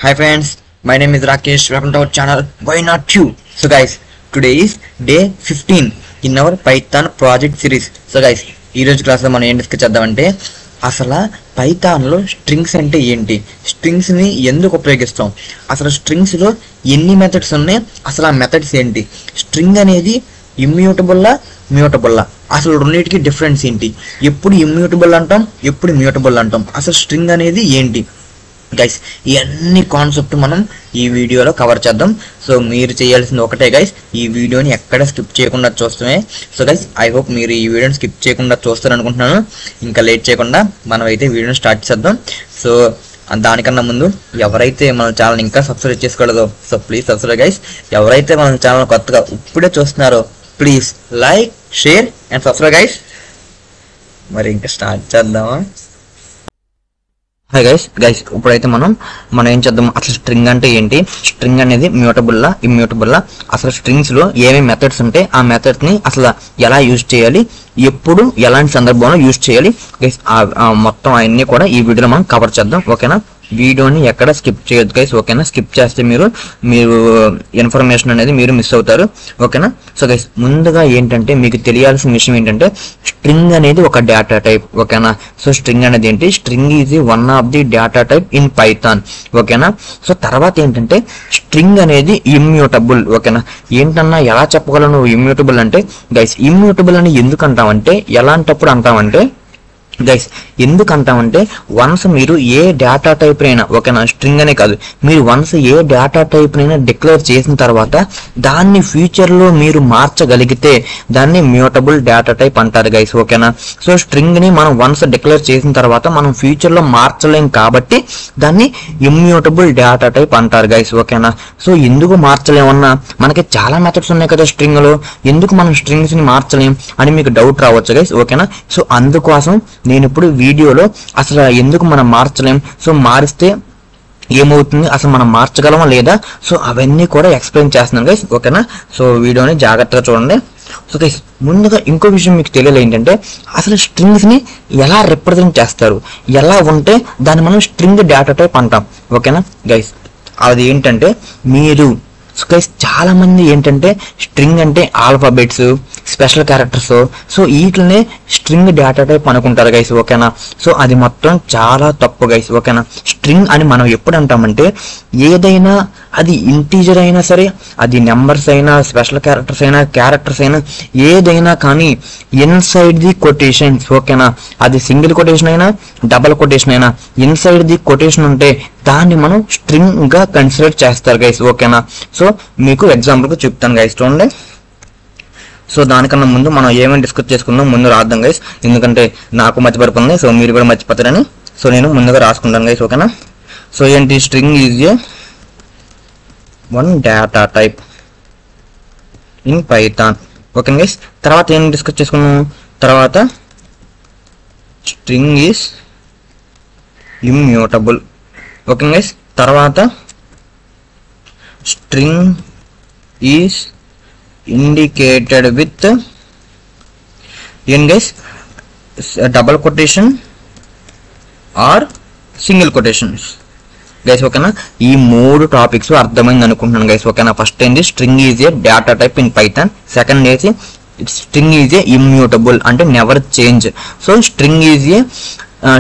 Hi friends, my name is Rakesh. Welcome to our channel. Why not you? So guys, today is day 15 in our Python project series. So guys, ఈ రోజు class లో మనం ఏం discuss చేద్దామంటే అసలు Python లో strings అంటే ఏంటి, స్ట్రింగ్స్ ని ఎందుకు ఉపయోగిస్తాం, అసలు స్ట్రింగ్స్ లో ఎన్ని మెథడ్స్ ఉన్నాయి, అసలు ఆ మెథడ్స్ ఏంటి, స్ట్రింగ్ అనేది ఇమ్యూటబుల్లా మ్యూటబుల్లా, అసలు రెండింటికి డిఫరెన్స్ ఏంటి, ఎప్పుడు ఇమ్యూటబుల్ అంటాం ఎప్పుడు మ్యూటబుల్ అంటాం, అసలు స్ట్రింగ్ అనేది ఏంటి గైస్, ఇవన్నీ కాన్సెప్ట్ మనం ఈ వీడియోలో కవర్ చేద్దాం. సో మీరు చేయాల్సింది ఒకటే గైస్, ఈ వీడియోని ఎక్కడ స్కిప్ చేయకుండా చూస్తామే. సో గైస్, ఐ హోప్ మీరు ఈ వీడియోని స్కిప్ చేయకుండా చూస్తారు అనుకుంటున్నాను. ఇంకా లేట్ చేయకుండా మనం అయితే వీడియోని స్టార్ట్ చేద్దాం. సో దానికన్నా ముందు ఎవరైతే మన ఛానల్ ఇంకా సబ్స్క్రైబ్ చేసుకోలేదో సో ప్లీజ్ సబ్స్క్రైబ్ గైస్. ఎవరైతే మన ఛానల్ కొత్తగా ఇప్పుడే చూస్తున్నారో please like, share and subscribe guys. మరి ఇంకా స్టార్ట్ చేద్దామా? హాయ్ గైస్ ఇప్పుడైతే మనం ఏం చేద్దాం, అసలు స్ట్రింగ్ అంటే ఏంటి, స్ట్రింగ్ అనేది మ్యూటబుల్లా ఇమ్యూటబుల్లా, అసలు స్ట్రింగ్స్ లో ఏమేమి మెథడ్స్ ఉంటాయి, ఆ మెథడ్స్ ని అసలు ఎలా యూజ్ చేయాలి, ఎప్పుడు ఎలాంటి సందర్భంలో యూజ్ చేయాలి గైస్, మొత్తం అవన్నీ కూడా ఈ వీడియోలో మనం కవర్ చేద్దాం. ఓకేనా, వీడియోని ఎక్కడ స్కిప్ చేయొద్దు గైస్. ఓకేనా, స్కిప్ చేస్తే మీరు ఇన్ఫర్మేషన్ అనేది మీరు మిస్ అవుతారు. ఓకేనా, సో గైస్ ముందుగా ఏంటంటే మీకు తెలియాల్సిన విషయం ఏంటంటే స్ట్రింగ్ అనేది ఒక డేటా టైప్. ఓకేనా, సో స్ట్రింగ్ అనేది ఏంటి, string is one of the data type in Python. ఓకేనా, సో తర్వాత ఏంటంటే స్ట్రింగ్ అనేది ఇమ్యూటబుల్. ఓకేనా, ఏంటన్నా ఎలా చెప్పగలను నువ్వు ఇమ్యూటబుల్ అంటే గైస్, ఇమ్యూటబుల్ అని ఎందుకు అంటామంటే, ఎలాంటప్పుడు అంటామంటే గైస్ ఎందుకు అంటామంటే వన్స్ మీరు ఏ డేటా టైప్ అయినా, ఓకేనా స్ట్రింగ్ అనే కాదు, మీరు వన్స్ ఏ డేటా టైప్ అయినా డిక్లేర్ చేసిన తర్వాత దాన్ని ఫ్యూచర్ లో మీరు మార్చగలిగితే దాన్ని మ్యూటబుల్ డేటా టైప్ అంటారు గైస్. ఓకేనా, సో స్ట్రింగ్ ని మనం వన్స్ డిక్లేర్ చేసిన తర్వాత మనం ఫ్యూచర్ లో మార్చలేం కాబట్టి దాన్ని ఇమ్యూటబుల్ డేటా టైప్ అంటారు గైస్. ఓకేనా, సో ఎందుకు మార్చలేమన్నా, మనకి చాలా మెథడ్స్ ఉన్నాయి కదా స్ట్రింగ్ లో, ఎందుకు మనం స్ట్రింగ్స్ ని మార్చలేం అని మీకు డౌట్ రావచ్చు గైస్. ఓకేనా, సో అందుకోసం నేను ఇప్పుడు వీడియోలో అసలు ఎందుకు మనం మార్చలేం, సో మారిస్తే ఏమవుతుంది, అసలు మనం మార్చగలమా లేదా, సో అవన్నీ కూడా ఎక్స్ప్లెయిన్ చేస్తున్నాను గైస్. ఓకేనా, సో వీడియోని జాగ్రత్తగా చూడండి. సో గైస్ ముందుగా ఇంకో విషయం మీకు తెలియదు ఏంటంటే అసలు స్ట్రింగ్స్ ని ఎలా రిప్రజెంట్ చేస్తారు, ఎలా ఉంటే దాన్ని మనం స్ట్రింగ్ డేటా టైప్ అంటాం. ఓకేనా గైస్, అది ఏంటంటే మీరు గైస్ చాలా మంది ఏంటంటే స్ట్రింగ్ అంటే ఆల్ఫాబెట్స్, స్పెషల్ క్యారెక్టర్స్, సో వీటినే స్ట్రింగ్ డేటా టైప్ అనుకుంటారు గైస్. ఓకేనా, సో అది మొత్తం చాలా తప్పు గైస్. ఓకేనా, స్ట్రింగ్ అని మనం ఎప్పుడు అంటామంటే ఏదైనా అది ఇంటీజర్ అయినా సరే, అది నెంబర్స్ అయినా, స్పెషల్ క్యారెక్టర్స్ అయినా ఏదైనా కానీ ఇన్సైడ్ ది కొటేషన్స్. ఓకేనా, అది సింగిల్ కొటేషన్ అయినా డబల్ కొటేషన్ అయినా ఇన్సైడ్ ది కొటేషన్ ఉంటే దాన్ని మనం స్ట్రింగ్ గా కన్సిడర్ చేస్తారు గైస్. ఓకేనా, సో మీకు ఎగ్జాంపుల్ గా చెప్తాను గైస్ చూడండి. సో దానికన్నా ముందు మనం ఏమేమి డిస్కస్ చేసుకుందాం ముందు రాద్దాం గైస్, ఎందుకంటే నాకు మర్చిపడుతుంది, సో మీరు కూడా మర్చిపోతారని సో నేను ముందుగా రాసుకుంటాను గైస్. ఓకేనా, సో ఏంటి, string is a one data type in Python. Okay guys, తర్వాత ఏం డిస్కస్ చేసుకున్నాం, తర్వాత string is immutable. Okay guys, తర్వాత స్ట్రింగ్ ఈజ్ ఇండికేటెడ్ విత్ ఏం guys, double quotation or single quotations guys. ఓకేనా, ఈ మూడు టాపిక్స్ అర్థమైంది అనుకుంటున్నాను గైస్. ఓకేనా, ఫస్ట్ ఏంటి, string is a data type in Python, second ఏంటి, స్ట్రింగ్ ఈజ్ ఏ ఇమ్యూటబుల్ అంటే never change, so string is a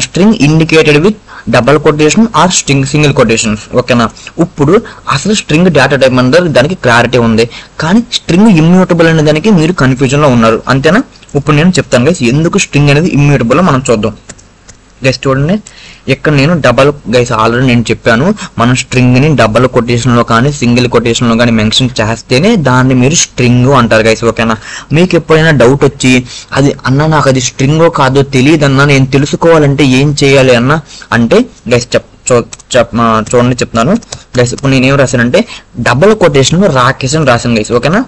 string indicated with double quotation or single quotations. ఓకేనా, ఇప్పుడు అసలు స్ట్రింగ్ డేటా టైప్ అంటే దానికి clarity ఉంది, కానీ స్ట్రింగ్ ఇమ్యూటబుల్ అనే దానికి మీరు కన్ఫ్యూజన్ లో ఉన్నారు, అంతేనా? ఇప్పుడు నేను చెప్తాను గైస్ ఎందుకు స్ట్రింగ్ అనేది ఇమ్యూటబుల్ మనం చూద్దాం గైస్. చూడండి, ఇక్కడ నేను డబల్ గైస్ ఆల్రెడీ నేను చెప్పాను, మనం స్ట్రింగ్ ని డబల్ కొటేషన్ లో కానీ సింగిల్ కొటేషన్ లో కానీ మెన్షన్ చేస్తేనే దాన్ని మీరు స్ట్రింగ్ అంటారు గైస్. ఓకేనా, మీకు ఎప్పుడైనా డౌట్ వచ్చి అది అన్న నాకు అది స్ట్రింగో కాదో తెలియదు అన్న, నేను తెలుసుకోవాలంటే ఏం చేయాలి అన్న అంటే గైస్ చూడండి చెప్తాను గైస్. ఇప్పుడు నేనేం రాశానంటే డబల్ కొటేషన్ రాకేష్ అని రాశాను గైస్. ఓకేనా,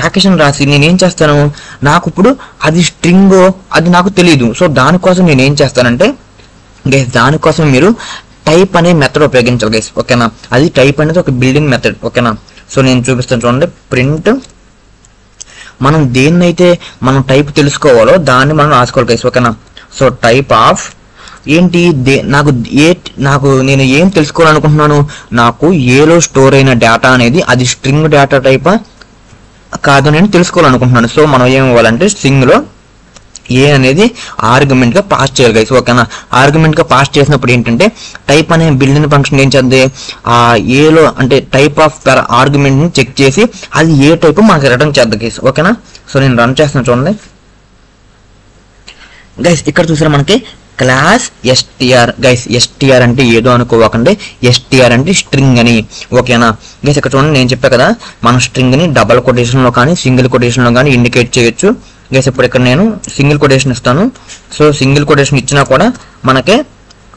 రాకేష్ అని రాసి నేనేం చేస్తాను, నాకు ఇప్పుడు అది స్ట్రింగో అది నాకు తెలియదు, సో దానికోసం నేనేం చేస్తానంటే గైస్ దానికోసం మీరు టైప్ అనే మెథడ్ ఉపయోగించాలి గైస్. ఓకేనా, అది టైప్ అనేది ఒక బిల్డింగ్ మెథడ్. ఓకేనా, సో నేను చూపిస్తాను చూడండి. ప్రింట్ మనం దేన్నైతే మనం టైప్ తెలుసుకోవాలో దాన్ని మనం రాసుకోవాలి గైస్. ఓకేనా, సో టైప్ ఆఫ్ ఏంటి నాకు నేను ఏం తెలుసుకోవాలనుకుంటున్నాను, నాకు ఏలో స్టోర్ అయిన డేటా అనేది అది స్ట్రింగ్ డేటా టైపా కాదు నేను తెలుసుకోవాలనుకుంటున్నాను. సో మనం ఏం ఇవ్వాలంటే స్ట్రింగ్ లో ఏ అనేది ఆర్గ్యుమెంట్ గా పాస్ చేయాలి గైస్. ఓకేనా, ఆర్గ్యుమెంట్ గా పాస్ చేసినప్పుడు ఏంటంటే టైప్ అనే బిల్డింగ్ ఫంక్షన్ ఏం చేద్ది, ఆ ఏలో అంటే టైప్ ఆఫ్ ఆర్గ్యుమెంట్ ని చెక్ చేసి అది ఏ టైప్ మనకి రిటర్న్ చేద్దాం గైస్. ఓకేనా, సో నేను రన్ చేస్తున్నాను చూడండి గైస్. ఇక్కడ చూసారా మనకి క్లాస్ str గైస్. str అంటే ఏదో అనుకోవకండి, str అంటే స్ట్రింగ్ అని. ఓకేనా గైస్, ఇక్కడ చూడండి నేను చెప్పా కదా మనం స్ట్రింగ్ ని డబల్ కొటేషన్ లో కానీ సింగిల్ కొటేషన్ లో కానీ ఇండికేట్ చేయొచ్చు గైస్. ఇప్పుడు ఇక్కడ నేను సింగిల్ కొటేషన్ ఇస్తాను. సో సింగిల్ కొటేషన్ ఇచ్చినా కూడా మనకే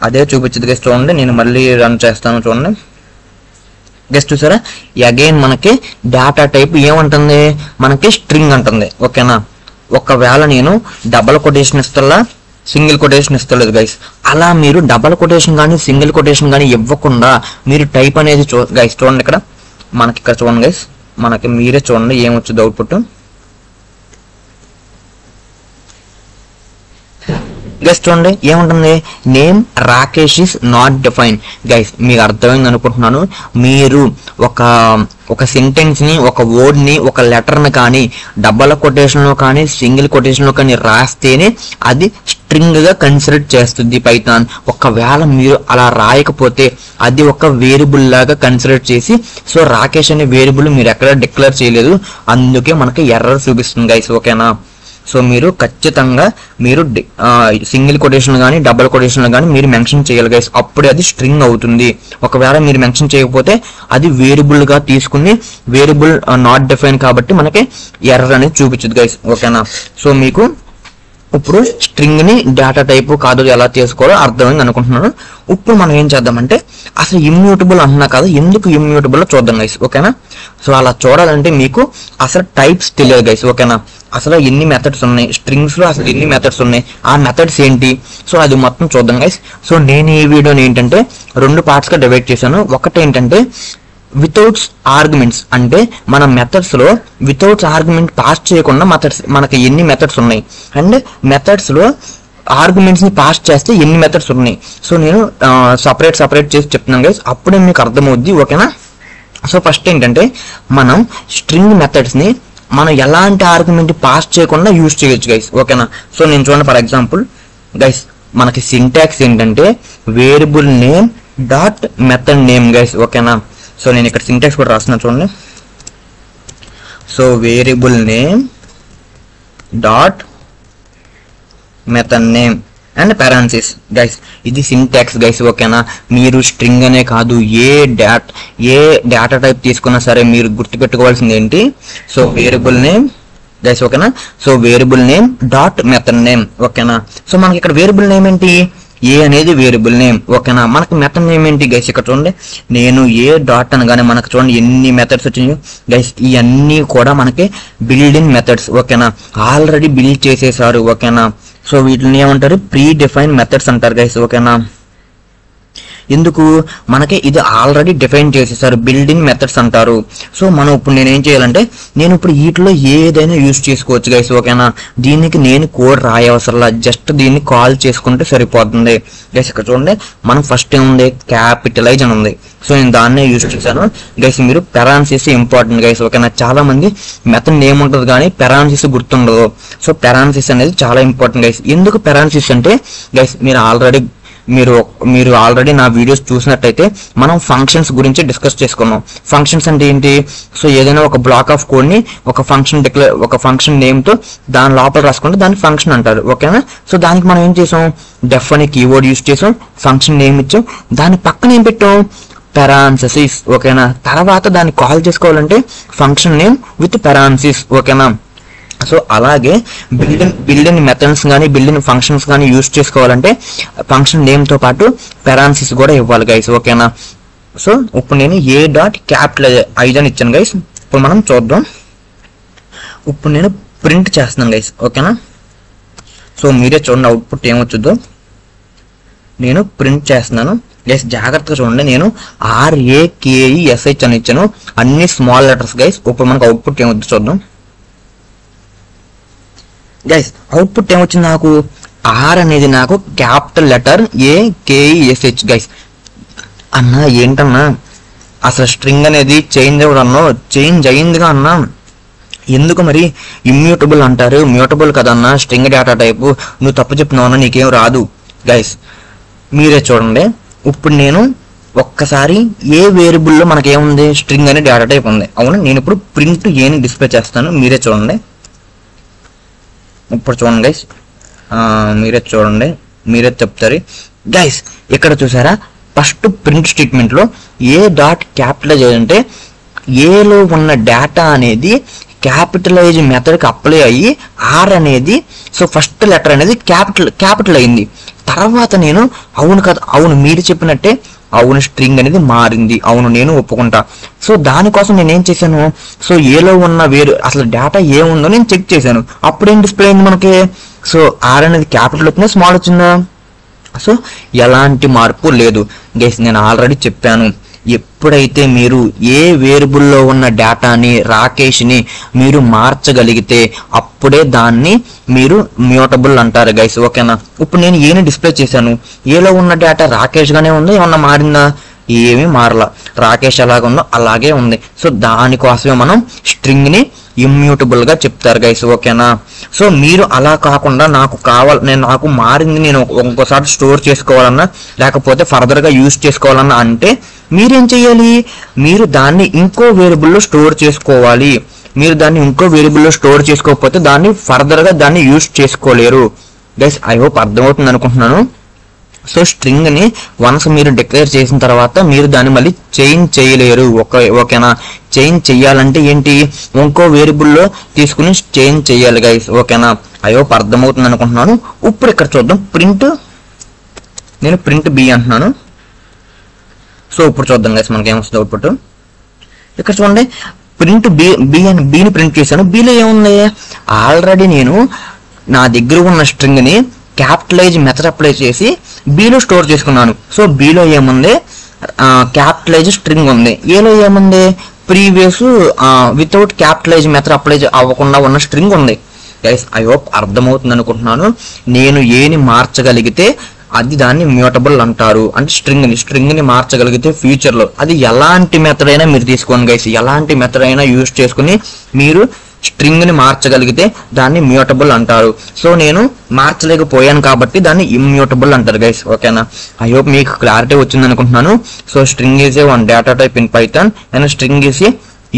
అదే చూపించదు గైస్. చూడండి నేను మళ్ళీ రన్ చేస్తాను చూడండి గైస్. చూసారా అగైన్ మనకి డేటా టైప్ ఏమంటుంది, మనకి స్ట్రింగ్ అంటుంది. ఓకేనా, ఒకవేళ నేను డబల్ కొటేషన్ ఇస్తా సింగిల్ కొటేషన్ ఇస్తలేదు గైస్. అలా మీరు డబల్ కొటేషన్ కానీ సింగిల్ కొటేషన్ కానీ ఇవ్వకుండా మీరు టైప్ అనేది గైస్ చూడండి ఇక్కడ మనకి ఇక్కడ చూడండి గైస్, మనకి మీరే చూడండి ఏమొచ్చింది అవుట్పుట్ గైస్. చూడండి ఏముంటుంది, name Rakesh is not define guys. మీకు అర్థమైంది అనుకుంటున్నాను. మీరు ఒక సెంటెన్స్ ని ఒక వర్డ్ ని ఒక లెటర్ ని కానీ డబల్ కొటేషన్ లో కానీ సింగిల్ కొటేషన్ లో కానీ రాస్తేనే అది స్ట్రింగ్ గా కన్సిడర్ చేస్తుంది పైథాన్. ఒకవేళ మీరు అలా రాయకపోతే అది ఒక వేరియబుల్ లాగా కన్సిడర్ చేసి, సో రాకేష్ అనే వేరియబుల్ మీరు ఎక్కడ డిక్లేర్ చేయలేదు, అందుకే మనకి ఎర్రర్ చూపిస్తుంది గైస్. ఓకేనా, సో మీరు ఖచ్చితంగా మీరు సింగిల్ కొటేషన్ కానీ డబుల్ కొటేషన్ కానీ మీరు మెన్షన్ చేయాలి గైస్, అప్పుడే అది స్ట్రింగ్ అవుతుంది. ఒకవేళ మీరు మెన్షన్ చేయకపోతే అది వేరియబుల్ గా తీసుకుని వేరియబుల్ నాట్ డిఫైన్ కాబట్టి మనకి ఎర్రర్ అనేది చూపించదు గైస్. ఓకేనా, సో మీకు ఇప్పుడు స్ట్రింగ్ ని డేటా టైప్ కాదు ఎలా చేసుకోవాలో అర్థమైంది అనుకుంటున్నాను. ఇప్పుడు మనం ఏం చేద్దామంటే అసలు ఇమ్యూటబుల్ అంటున్నా కదా, ఎందుకు ఇమ్యూటబుల్ చూద్దాం గైస్. ఓకేనా, సో అలా చూడాలంటే మీకు అసలు టైప్స్ తెలియదు గైస్. ఓకేనా, అసలు ఎన్ని మెథడ్స్ ఉన్నాయి స్ట్రింగ్స్ లో, అసలు ఎన్ని మెథడ్స్ ఉన్నాయి, ఆ మెథడ్స్ ఏంటి, సో అది మొత్తం చూద్దాం గైస్. సో నేను ఈ వీడియోని ఏంటంటే 2 పార్ట్స్ గా డివైడ్ చేశాను. ఒకటి ఏంటంటే వితౌట్ ఆర్గ్యుమెంట్స్, అంటే మన మెథడ్స్ లో వితౌట్ ఆర్గ్యుమెంట్ పాస్ చేయకుండా మెథడ్స్ మనకి ఎన్ని మెథడ్స్ ఉన్నాయి, అండ్ మెథడ్స్ లో ఆర్గ్యుమెంట్స్ ని పాస్ చేస్తే ఎన్ని మెథడ్స్ ఉన్నాయి. సో నేను సపరేట్ చేసి చెప్తున్నాను గైస్, అప్పుడే మీకు అర్థమవుద్ది. ఓకేనా, సో ఫస్ట్ ఏంటంటే మనం స్ట్రింగ్ మెథడ్స్ ని మనం ఎలాంటి ఆర్గ్యుమెంట్ పాస్ చేయకుండా యూజ్ చేయొచ్చు గైస్. ఓకేనా, సో నేను చూడండి ఫర్ ఎగ్జాంపుల్ గైస్, మనకి సింటాక్స్ ఏంటంటే variable name dot method name guys. ఓకేనా, సో నేను ఇక్కడ సింటాక్స్ కూడా రాస్తున్నా చూడండి. So variable name dot method name and parenthesis guys, ఇది సింటాక్స్ గైస్. ఓకేనా, మీరు స్ట్రింగ్ అనే కాదు ఏ డేటా టైప్ తీసుకున్నా సరే మీరు గుర్తుపెట్టుకోవాల్సింది ఏంటి, సో వేరియబుల్ నేమ్ గైస్. ఓకేనా, so variable name dot method name. ఓకేనా, సో మనకి ఇక్కడ వేరియబుల్ నేమ్ ఏంటి, ఏ అనేది వేరియబుల్ నేమ్. ఓకేనా, మనకి మెథడ్ నేమ్ ఏంటి గైస్, ఇక్కడ చూడండి నేను ఏ డాట్ అనగానే మనకు చూడండి ఎన్ని మెథడ్స్ వచ్చినాయి గైస్. ఇవన్నీ కూడా మనకి బిల్డ్ ఇన్ మెథడ్స్. ఓకేనా, ఆల్రెడీ బిల్డ్ చేసేసారు. ఓకేనా, సో వీటిని ఏమంటారు, ప్రీ డిఫైన్ మెథడ్స్ అంటారు గైస్. ఓకేనా, ఎందుకు మనకి ఇది ఆల్రెడీ డిఫైన్ చేసేసారు, బిల్డ్ ఇన్ మెథడ్స్ అంటారు. సో మనం ఇప్పుడు నేనేం చేయాలంటే నేను ఇప్పుడు వీటిలో ఏదైనా యూజ్ చేసుకోవచ్చు గైస్. ఓకేనా, దీనికి నేను కోడ్ రాయవసరంలా, జస్ట్ దీన్ని కాల్ చేసుకుంటే సరిపోతుంది గైస్. ఇక్కడ చూడండి మనం ఫస్ట్ ఏముంది, క్యాపిటలైజ్ అని ఉంది. సో నేను దాన్నే యూజ్ చేశాను గైస్. మీరు పెరాన్సిస్ ఇంపార్టెంట్ గైస్. ఓకేనా, చాలా మంది మెథడ్ నేమ్ ఉంటుంది కానీ పెరాన్సిస్ గుర్తుండదు. సో పెరాన్సిస్ అనేది చాలా ఇంపార్టెంట్ గైస్. ఎందుకు పెరాన్సిస్ అంటే గైస్, మీరు ఆల్రెడీ నా వీడియోస్ చూసినట్టయితే మనం ఫంక్షన్స్ గురించి డిస్కస్ చేసుకున్నాం. ఫంక్షన్స్ అంటే ఏంటి, సో ఏదైనా ఒక బ్లాక్ ఆఫ్ కోడ్ ని ఒక ఫంక్షన్ నేమ్ తో దాని లోపల రాసుకుంటే దాన్ని ఫంక్షన్ అంటారు. ఓకేనా, సో దానికి మనం ఏం చేసాం, డెఫ్ అనే కీవర్డ్ యూజ్ చేసాం, ఫంక్షన్ నేమ్ ఇచ్చాం, దాని పక్కన ఏం పెట్టాం, పెరాన్సిస్. ఓకేనా, తర్వాత దాన్ని కాల్ చేసుకోవాలంటే ఫంక్షన్ నేమ్ విత్ పెరాన్సిస్. ఓకేనా, సో అలాగే బిల్డ్ ఇన్ మెథడ్స్ కానీ బిల్డ్ ఇన్ ఫంక్షన్స్ కానీ యూజ్ చేసుకోవాలంటే ఫంక్షన్ నేమ్ తో పాటు పెరాన్సిస్ కూడా ఇవ్వాలి గైస్. ఓకేనా, సో ఇప్పుడు నేను ఏ డాట్ క్యాపిటలైజ్ అని ఇచ్చాను గైస్. ఇప్పుడు మనం చూద్దాం. ఇప్పుడు నేను ప్రింట్ చేస్తున్నాను గైస్. ఓకేనా, సో మీరే చూడండి అవుట్పుట్ ఏమొచ్చుద్దో. నేను ప్రింట్ చేస్తున్నాను గైస్, జాగ్రత్తగా చూడండి. నేను RAKESH అని ఇచ్చాను, అన్ని స్మాల్ లెటర్స్ గైస్. ఇప్పుడు మనకు అవుట్పుట్ ఏమొద్దు చూద్దాం గైస్. అవుట్పుట్ ఏమొచ్చింది నాకు, ఆర్ అనేది నాకు క్యాపిటల్ లెటర్ AKESH గైస్. అన్నా ఏంటన్నా అసలు స్ట్రింగ్ అనేది చేంజ్ అవ్వడన్నా, చేంజ్ అయ్యిందిగా అన్నా, ఎందుకు మరి ఇమ్యూటబుల్ అంటారు? మ్యూటబుల్ కదన్నా స్ట్రింగ్ డేటా టైపు, నువ్వు తప్పు చెప్తున్నావు అన్నా, నీకేం రాదు. గైస్ మీరే చూడండి, ఇప్పుడు నేను ఒక్కసారి ఏ వేరియబుల్లో మనకేముంది, స్ట్రింగ్ అనే డేటా టైప్ ఉంది అవును. నేను ఇప్పుడు ప్రింట్ ఏని డిస్ప్లే చేస్తాను, మీరే చూడండి. ఇప్పుడు చూడండి గైస్, మీరే చూడండి, మీరే చెప్తారు గైస్. ఇక్కడ చూసారా, first print స్టేట్మెంట్లో A dot capitalise అంటే ఏలో ఉన్న డేటా అనేది క్యాపిటలైజ్ మెథడ్కి అప్లై అయ్యి ఆర్ అనేది, సో ఫస్ట్ లెటర్ అనేది క్యాపిటల్ అయింది. తర్వాత నేను అవును కదా, అవును మీరు చెప్పినట్టే, అవును స్ట్రింగ్ అనేది మారింది, అవును నేను ఒప్పుకుంటా. సో దానికోసం నేను ఏం చేశాను, సో ఏలో ఉన్న అసలు డేటా ఏముందో నేను చెక్ చేశాను. అప్పుడేం డిస్ప్లే అయింది మనకి, సో ఆర్ అనేది క్యాపిటల్ వచ్చిందా స్మాల్ వచ్చిందా? సో ఎలాంటి మార్పు లేదు గైస్. నేను ఆల్రెడీ చెప్పాను, ఎప్పుడైతే మీరు ఏ వేరియబుల్లో ఉన్న డేటాని రాకేష్ని మీరు మార్చగలిగితే అప్పుడే దాన్ని మీరు మ్యూటబుల్ అంటారు గైస్, ఓకేనా. ఇప్పుడు నేను ఏని డిస్ప్లే చేశాను, ఏలో ఉన్న డేటా రాకేష్ గానే ఉంది, ఏమన్నా మారిందా? ఏమీ మారలా, రాకేష్ ఎలాగ ఉందో అలాగే ఉంది. సో దానికోసమే మనం స్ట్రింగ్ ని ఇమ్యూటబుల్ గా చెప్తారు గైస్, ఓకేనా. సో మీరు అలా కాకుండా నాకు మారింది, నేను ఇంకోసారి స్టోర్ చేసుకోవాలన్నా లేకపోతే ఫర్దర్ గా యూజ్ చేసుకోవాలన్నా అంటే మీరేం చెయ్యాలి, మీరు దాన్ని ఇంకో వేరియబుల్లో స్టోర్ చేసుకోవాలి. మీరు దాన్ని ఇంకో వేరియబుల్లో స్టోర్ చేసుకోకపోతే దాన్ని ఫర్దర్ గా దాన్ని యూజ్ చేసుకోలేరు గైస్. ఐ హోప్ అర్థమవుతుంది అనుకుంటున్నాను. సో స్ట్రింగ్ ని వన్స్ మీరు డిక్లేర్ చేసిన తర్వాత మీరు దాన్ని మళ్ళీ చేంజ్ చేయలేరు, ఓకేనా. చేంజ్ చెయ్యాలంటే ఏంటి, ఇంకో వేరియబుల్లో తీసుకుని చేంజ్ చేయాలి గైస్, ఓకేనా. ఐ హోప్ అర్థమవుతుంది అనుకుంటున్నాను. ఇప్పుడు ఇక్కడ చూద్దాం ప్రింట్, నేను ప్రింట్ B అంటున్నాను. సో ఇప్పుడు చూద్దాం గైస్ మనకి ఏమొస్తుంది అవుట్పుట్. ఇక్కడ చూడండి, ప్రింట్ బిని ప్రింట్ చేశాను. బిలో ఏముంది, ఆల్రెడీ నేను నా దగ్గర ఉన్న స్ట్రింగ్ ని క్యాపిటలైజ్ మెథడ్ అప్లై చేసి బిలో స్టోర్ చేసుకున్నాను. సో బిలో ఏముంది, క్యాపిటలైజ్ స్ట్రింగ్ ఉంది. ఏలో ఏముంది, previous without capitalise method apply అవ్వకుండా ఉన్న స్ట్రింగ్ ఉంది గైస్. ఐ హోప్ అర్థమవుతుంది అనుకుంటున్నాను. నేను ఏని మార్చగలిగితే అది దాన్ని మ్యూటబుల్ అంటారు, అంటే స్ట్రింగ్ ని మార్చగలిగితే ఫ్యూచర్ లో అది ఎలాంటి మెథడ్ అయినా మీరు తీసుకోండి గైస్, ఎలాంటి మెథడ్ అయినా యూజ్ చేసుకుని మీరు స్ట్రింగ్ ని మార్చగలిగితే దాన్ని మ్యూటబుల్ అంటారు. సో నేను మార్చలేకపోయాను కాబట్టి దాన్ని ఇమ్యూటబుల్ అంటారు గైస్, ఓకేనా. ఐ హోప్ మీకు క్లారిటీ వచ్చింది అనుకుంటున్నాను. So string is a one data type in Python and string is a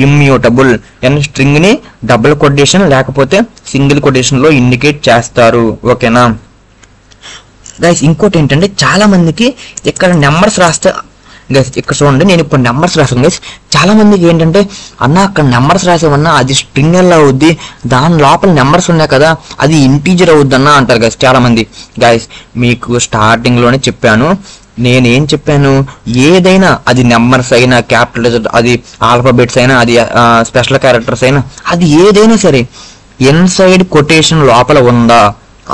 immutable and string ని డబుల్ కొటేషన్ లేకపోతే సింగిల్ కొటేషన్ లో ఇండికేట్ చేస్తారు, ఓకేనా గైస్. ఇంకోటి ఏంటంటే చాలా మందికి ఇక్కడ నెంబర్స్ రాస్తే గైస్, ఇక్కడ చూడండి నేను ఇప్పుడు నెంబర్స్ రాసాను గైస్. చాలా మందికి ఏంటంటే అన్న అక్కడ నెంబర్స్ రాసామన్నా అది స్ట్రింగ్ ఎలా అవుద్ది, దాని లోపల నెంబర్స్ ఉన్నాయి కదా అది ఇంటీజర్ అవుద్ది అన్న అంటారు గైస్ చాలా మంది. గైస్ మీకు స్టార్టింగ్ లోనే చెప్పాను, నేనేం చెప్పాను, ఏదైనా అది నెంబర్స్ అయినా క్యాపిటల్ అది ఆల్ఫాబెట్స్ అయినా అది స్పెషల్ క్యారెక్టర్స్ అయినా అది ఏదైనా సరే ఇన్సైడ్ కొటేషన్ లోపల ఉందా,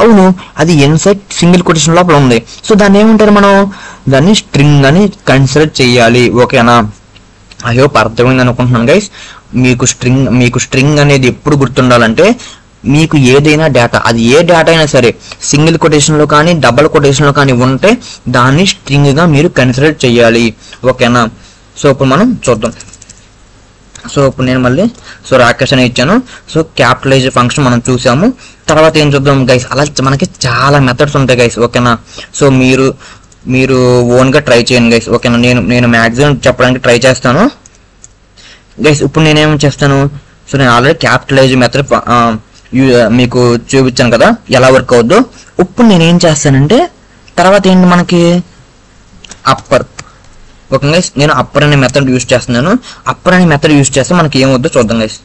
అవును అది ఇన్సైడ్ సింగిల్ కొటేషన్ లోపల ఉంది. సో దాన్ని ఏమంటారు, మనం దాన్ని స్ట్రింగ్ అని కన్సిడర్ చేయాలి, ఓకేనా. ఐ హోప్ అర్థమైంది అనుకుంటున్నాను గైస్. మీకు స్ట్రింగ్ అనేది ఎప్పుడు గుర్తుండాలంటే మీకు ఏదైనా డేటా, అది ఏ డేటా అయినా సరే సింగిల్ కొటేషన్ లో కానీ డబుల్ కొటేషన్ లో కానీ ఉంటే దాన్ని స్ట్రింగ్ గా మీరు కన్సిడర్ చేయాలి, ఓకేనా. సో ఇప్పుడు మనం చూద్దాం. సో ఇప్పుడు నేను మళ్ళీ రాకేష్ అని ఇచ్చాను. సో క్యాపిటలైజ్ ఫంక్షన్ మనం చూసాము. తర్వాత ఏం చూద్దాం గైస్, అలా మనకి చాలా మెథడ్స్ ఉంటాయి గైస్, ఓకేనా. సో మీరు ఓన్ గా ట్రై చేయండి గైస్, ఓకేనా. నేను మ్యాక్సిమం చెప్పడానికి ట్రై చేస్తాను గైస్. ఇప్పుడు నేనేం చేస్తాను, సో నేను ఆల్రెడీ క్యాపిటలైజ్ మెథడ్ మీకు చూపించాను కదా ఎలా వర్క్ అవుద్దో. ఇప్పుడు నేనేం చేస్తానంటే తర్వాత ఏంటి మనకి అప్పర్, ఓకే గైస్. నేను అప్పర్ అనే మెథడ్ యూజ్ చేస్తున్నాను. అప్పర్ అనే మెథడ్ యూజ్ చేస్తే మనకి ఏమవుద్దో చూద్దాం గైస్.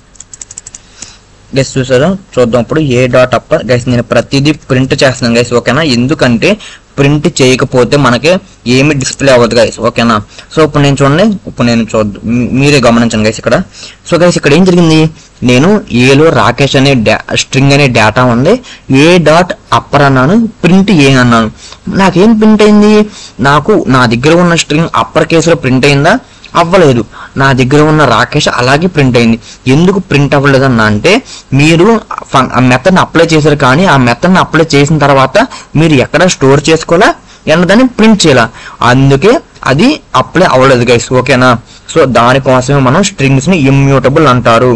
గైస్ చూసారా, చూద్దాం ఇప్పుడు ఏ డాట్ అప్పర్ గైస్. నేను ప్రతిదీ ప్రింట్ చేస్తున్నాను గైస్, ఓకేనా. ఎందుకంటే ప్రింట్ చేయకపోతే మనకి ఏమి డిస్ప్లే అవ్వదు గైస్, ఓకేనా. సో ఇప్పుడు నేను చూడండి, మీరే గమనించండి గైస్ ఇక్కడ. సో గైస్ ఇక్కడ ఏం జరిగింది, నేను ఏలో రాకేష్ అనే స్ట్రింగ్ అనే డేటా ఉంది, ఏ డాట్ అప్పర్ అన్నాను, ప్రింట్ ఏ అన్నాను. నాకేం ప్రింట్ అయింది, నా దగ్గర ఉన్న స్ట్రింగ్ అప్పర్ కేసులో ప్రింట్ అయిందా, అవ్వలేదు. నా దగ్గర ఉన్న రాకేష్ అలాగే ప్రింట్ అయింది. ఎందుకు ప్రింట్ అవ్వలేదన్నా అంటే మీరు ఆ మెథడ్ని అప్లై చేశారు, కానీ ఆ మెథడ్ని అప్లై చేసిన తర్వాత మీరు ఎక్కడ స్టోర్ చేసుకోవాలా దాన్ని ప్రింట్ చేయాల, అందుకే అది అప్లై అవ్వలేదు గైస్. ఓకేనా? సో దానికోసమే మనం స్ట్రింగ్స్ ని ఇమ్యూటబుల్ అంటారు.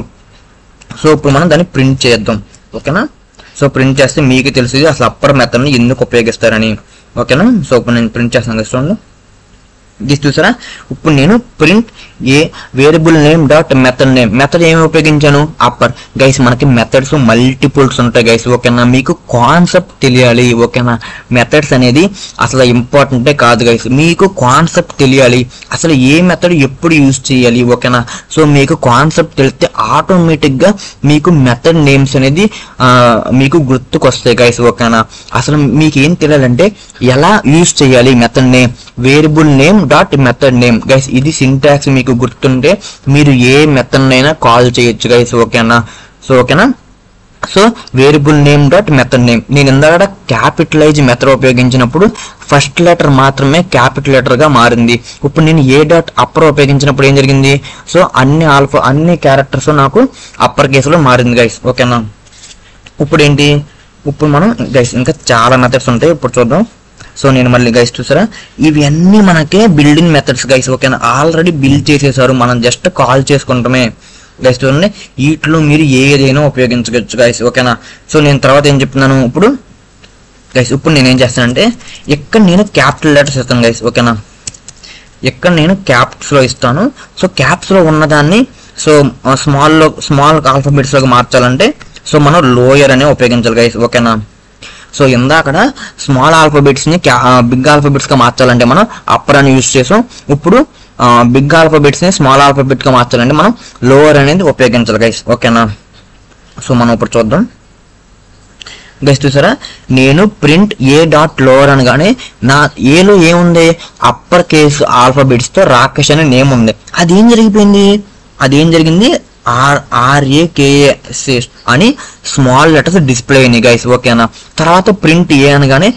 సో ఇప్పుడు మనం దాన్ని ప్రింట్ చేద్దాం. ఓకేనా? సో ప్రింట్ చేస్తే మీకు తెలుసు అసలు అప్పర్ మెథడ్ ని ఎందుకు ఉపయోగిస్తారని. ఓకేనా? సో ఇప్పుడు నేను ప్రింట్ చేస్తాను గైస్. చూడండి, ఇది చూసారా? ఇప్పుడు నేను print a variable name dot method name, method ఏమి ఉపయోగించాను? అప్పర్. గైస్ మనకి మెథడ్స్ మల్టిపుల్స్ ఉంటాయి గైస్. ఓకేనా? మీకు కాన్సెప్ట్ తెలియాలి. ఓకేనా? మెథడ్స్ అనేది అసలు ఇంపార్టెంటే కాదు గైస్, మీకు కాన్సెప్ట్ తెలియాలి, అసలు ఏ మెథడ్ ఎప్పుడు యూజ్ చేయాలి. ఓకేనా? సో మీకు కాన్సెప్ట్ తెలిస్తే ఆటోమేటిక్ గా మీకు మెథడ్ నేమ్స్ అనేది మీకు గుర్తుకొస్తాయి గైస్. ఓకేనా? అసలు మీకు ఏం తెలియాలంటే ఎలా యూజ్ చేయాలి method name, variable name dot method name. Guys ఇది సింటాక్స్ మీకు గుర్తుంటే మీరు ఏ మెథడ్ అయినా కాల్ చేయొచ్చు గైస్. ఓకేనా? సో ఓకేనా? So variable name dot method name. నేను ఇందాక క్యాపిటలైజ్ మెథడ్ ఉపయోగించినప్పుడు ఫస్ట్ లెటర్ మాత్రమే క్యాపిటల్ లెటర్ గా మారింది. ఇప్పుడు నేను ఏ డాట్ అప్పర్ ఉపయోగించినప్పుడు ఏం జరిగింది? సో అన్ని క్యారెక్టర్స్ నాకు అప్పర్ కేసులో మారింది గైస్. ఓకేనా? ఇప్పుడు ఏంటి? ఇప్పుడు మనం గైస్ ఇంకా చాలా మెథడ్స్ ఉంటాయి, ఇప్పుడు చూద్దాం. సో నేను మళ్ళీ గైస్ చూసారా, ఇవన్నీ మనకే బిల్డింగ్ మెథడ్స్ గైస్. ఓకేనా? ఆల్రెడీ బిల్డ్ చేసేసారు, మనం జస్ట్ కాల్ చేసుకుంటామే గైస్. చూడండి, వీటిలో మీరు ఏదైనా ఉపయోగించవచ్చు గైస్. ఓకేనా? సో నేను తర్వాత ఏం చెప్తున్నాను ఇప్పుడు గైస్, ఇప్పుడు నేను ఏం చేస్తానంటే ఇక్కడ నేను క్యాపిటల్ లెటర్స్ ఇస్తాను గైస్. ఓకేనా? ఇక్కడ నేను క్యాప్స్ లో ఇస్తాను. సో క్యాప్స్ లో ఉన్నదాన్ని సో స్మాల్ ఆల్ఫాబెట్స్ లోకి మార్చాలంటే సో మనం లోయర్ అనే ఉపయోగించాలి గైస్. ఓకేనా? సో ఇందాకడ స్మాల్ ఆల్ఫాబెట్స్ ని బిగ్ ఆల్ఫాబెట్స్ గా మార్చాలంటే మనం అప్పర్ అని యూజ్ చేసాం. ఇప్పుడు బిగ్ ఆల్ఫాబెట్స్ ని స్మాల్ ఆల్ఫాబెట్ గా మార్చాలంటే మనం లోవర్ అనేది ఉపయోగించాలి గైస్. ఓకేనా? సో మనం ఇప్పుడు చూద్దాం గైస్. చూసారా, నేను ప్రింట్ ఏ డాట్ లోవర్ అనగానే నా ఏలో ఏముంది? అప్పర్ కేసు ఆల్ఫాబెట్స్ తో రాకేష్ అనే నేమ్ ఉంది. అదేం జరిగింది? RAKS అని స్మాల్ లెటర్స్ డిస్ప్లే అయినాయి గైస్. ఓకేనా? తర్వాత ప్రింట్ ఏ అనగానే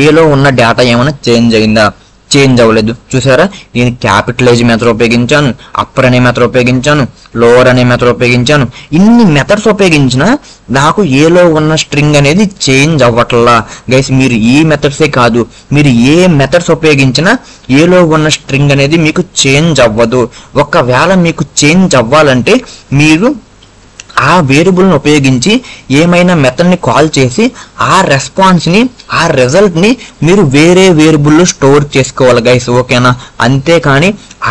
ఏలో ఉన్న డేటా ఏమైనా చేంజ్ అయిందా? చేంజ్ అవ్వలేదు. చూసారా, నేను క్యాపిటలైజ్ మెథడ్ ఉపయోగించాను, అప్పర్ అనే మెథడ్ ఉపయోగించాను, లోవర్ అనే మెథడ్ ఉపయోగించాను. ఇన్ని మెథడ్స్ ఉపయోగించినా నాకు ఏలో ఉన్న స్ట్రింగ్ అనేది చేంజ్ అవ్వట్లా గైస్. మీరు ఈ మెథడ్సే కాదు, మీరు ఏ మెథడ్స్ ఉపయోగించినా ఏలో ఉన్న స్ట్రింగ్ అనేది మీకు చేంజ్ అవ్వదు. ఒకవేళ మీకు చేంజ్ అవ్వాలంటే మీరు ఆ వేరియబుల్ని ఉపయోగించి ఏమైనా మెథడ్ని కాల్ చేసి ఆ రెస్పాన్స్ని, ఆ రిజల్ట్ని మీరు వేరే వేరియబుల్లో స్టోర్ చేసుకోవాలి గైస్. ఓకేనా? అంతేకాని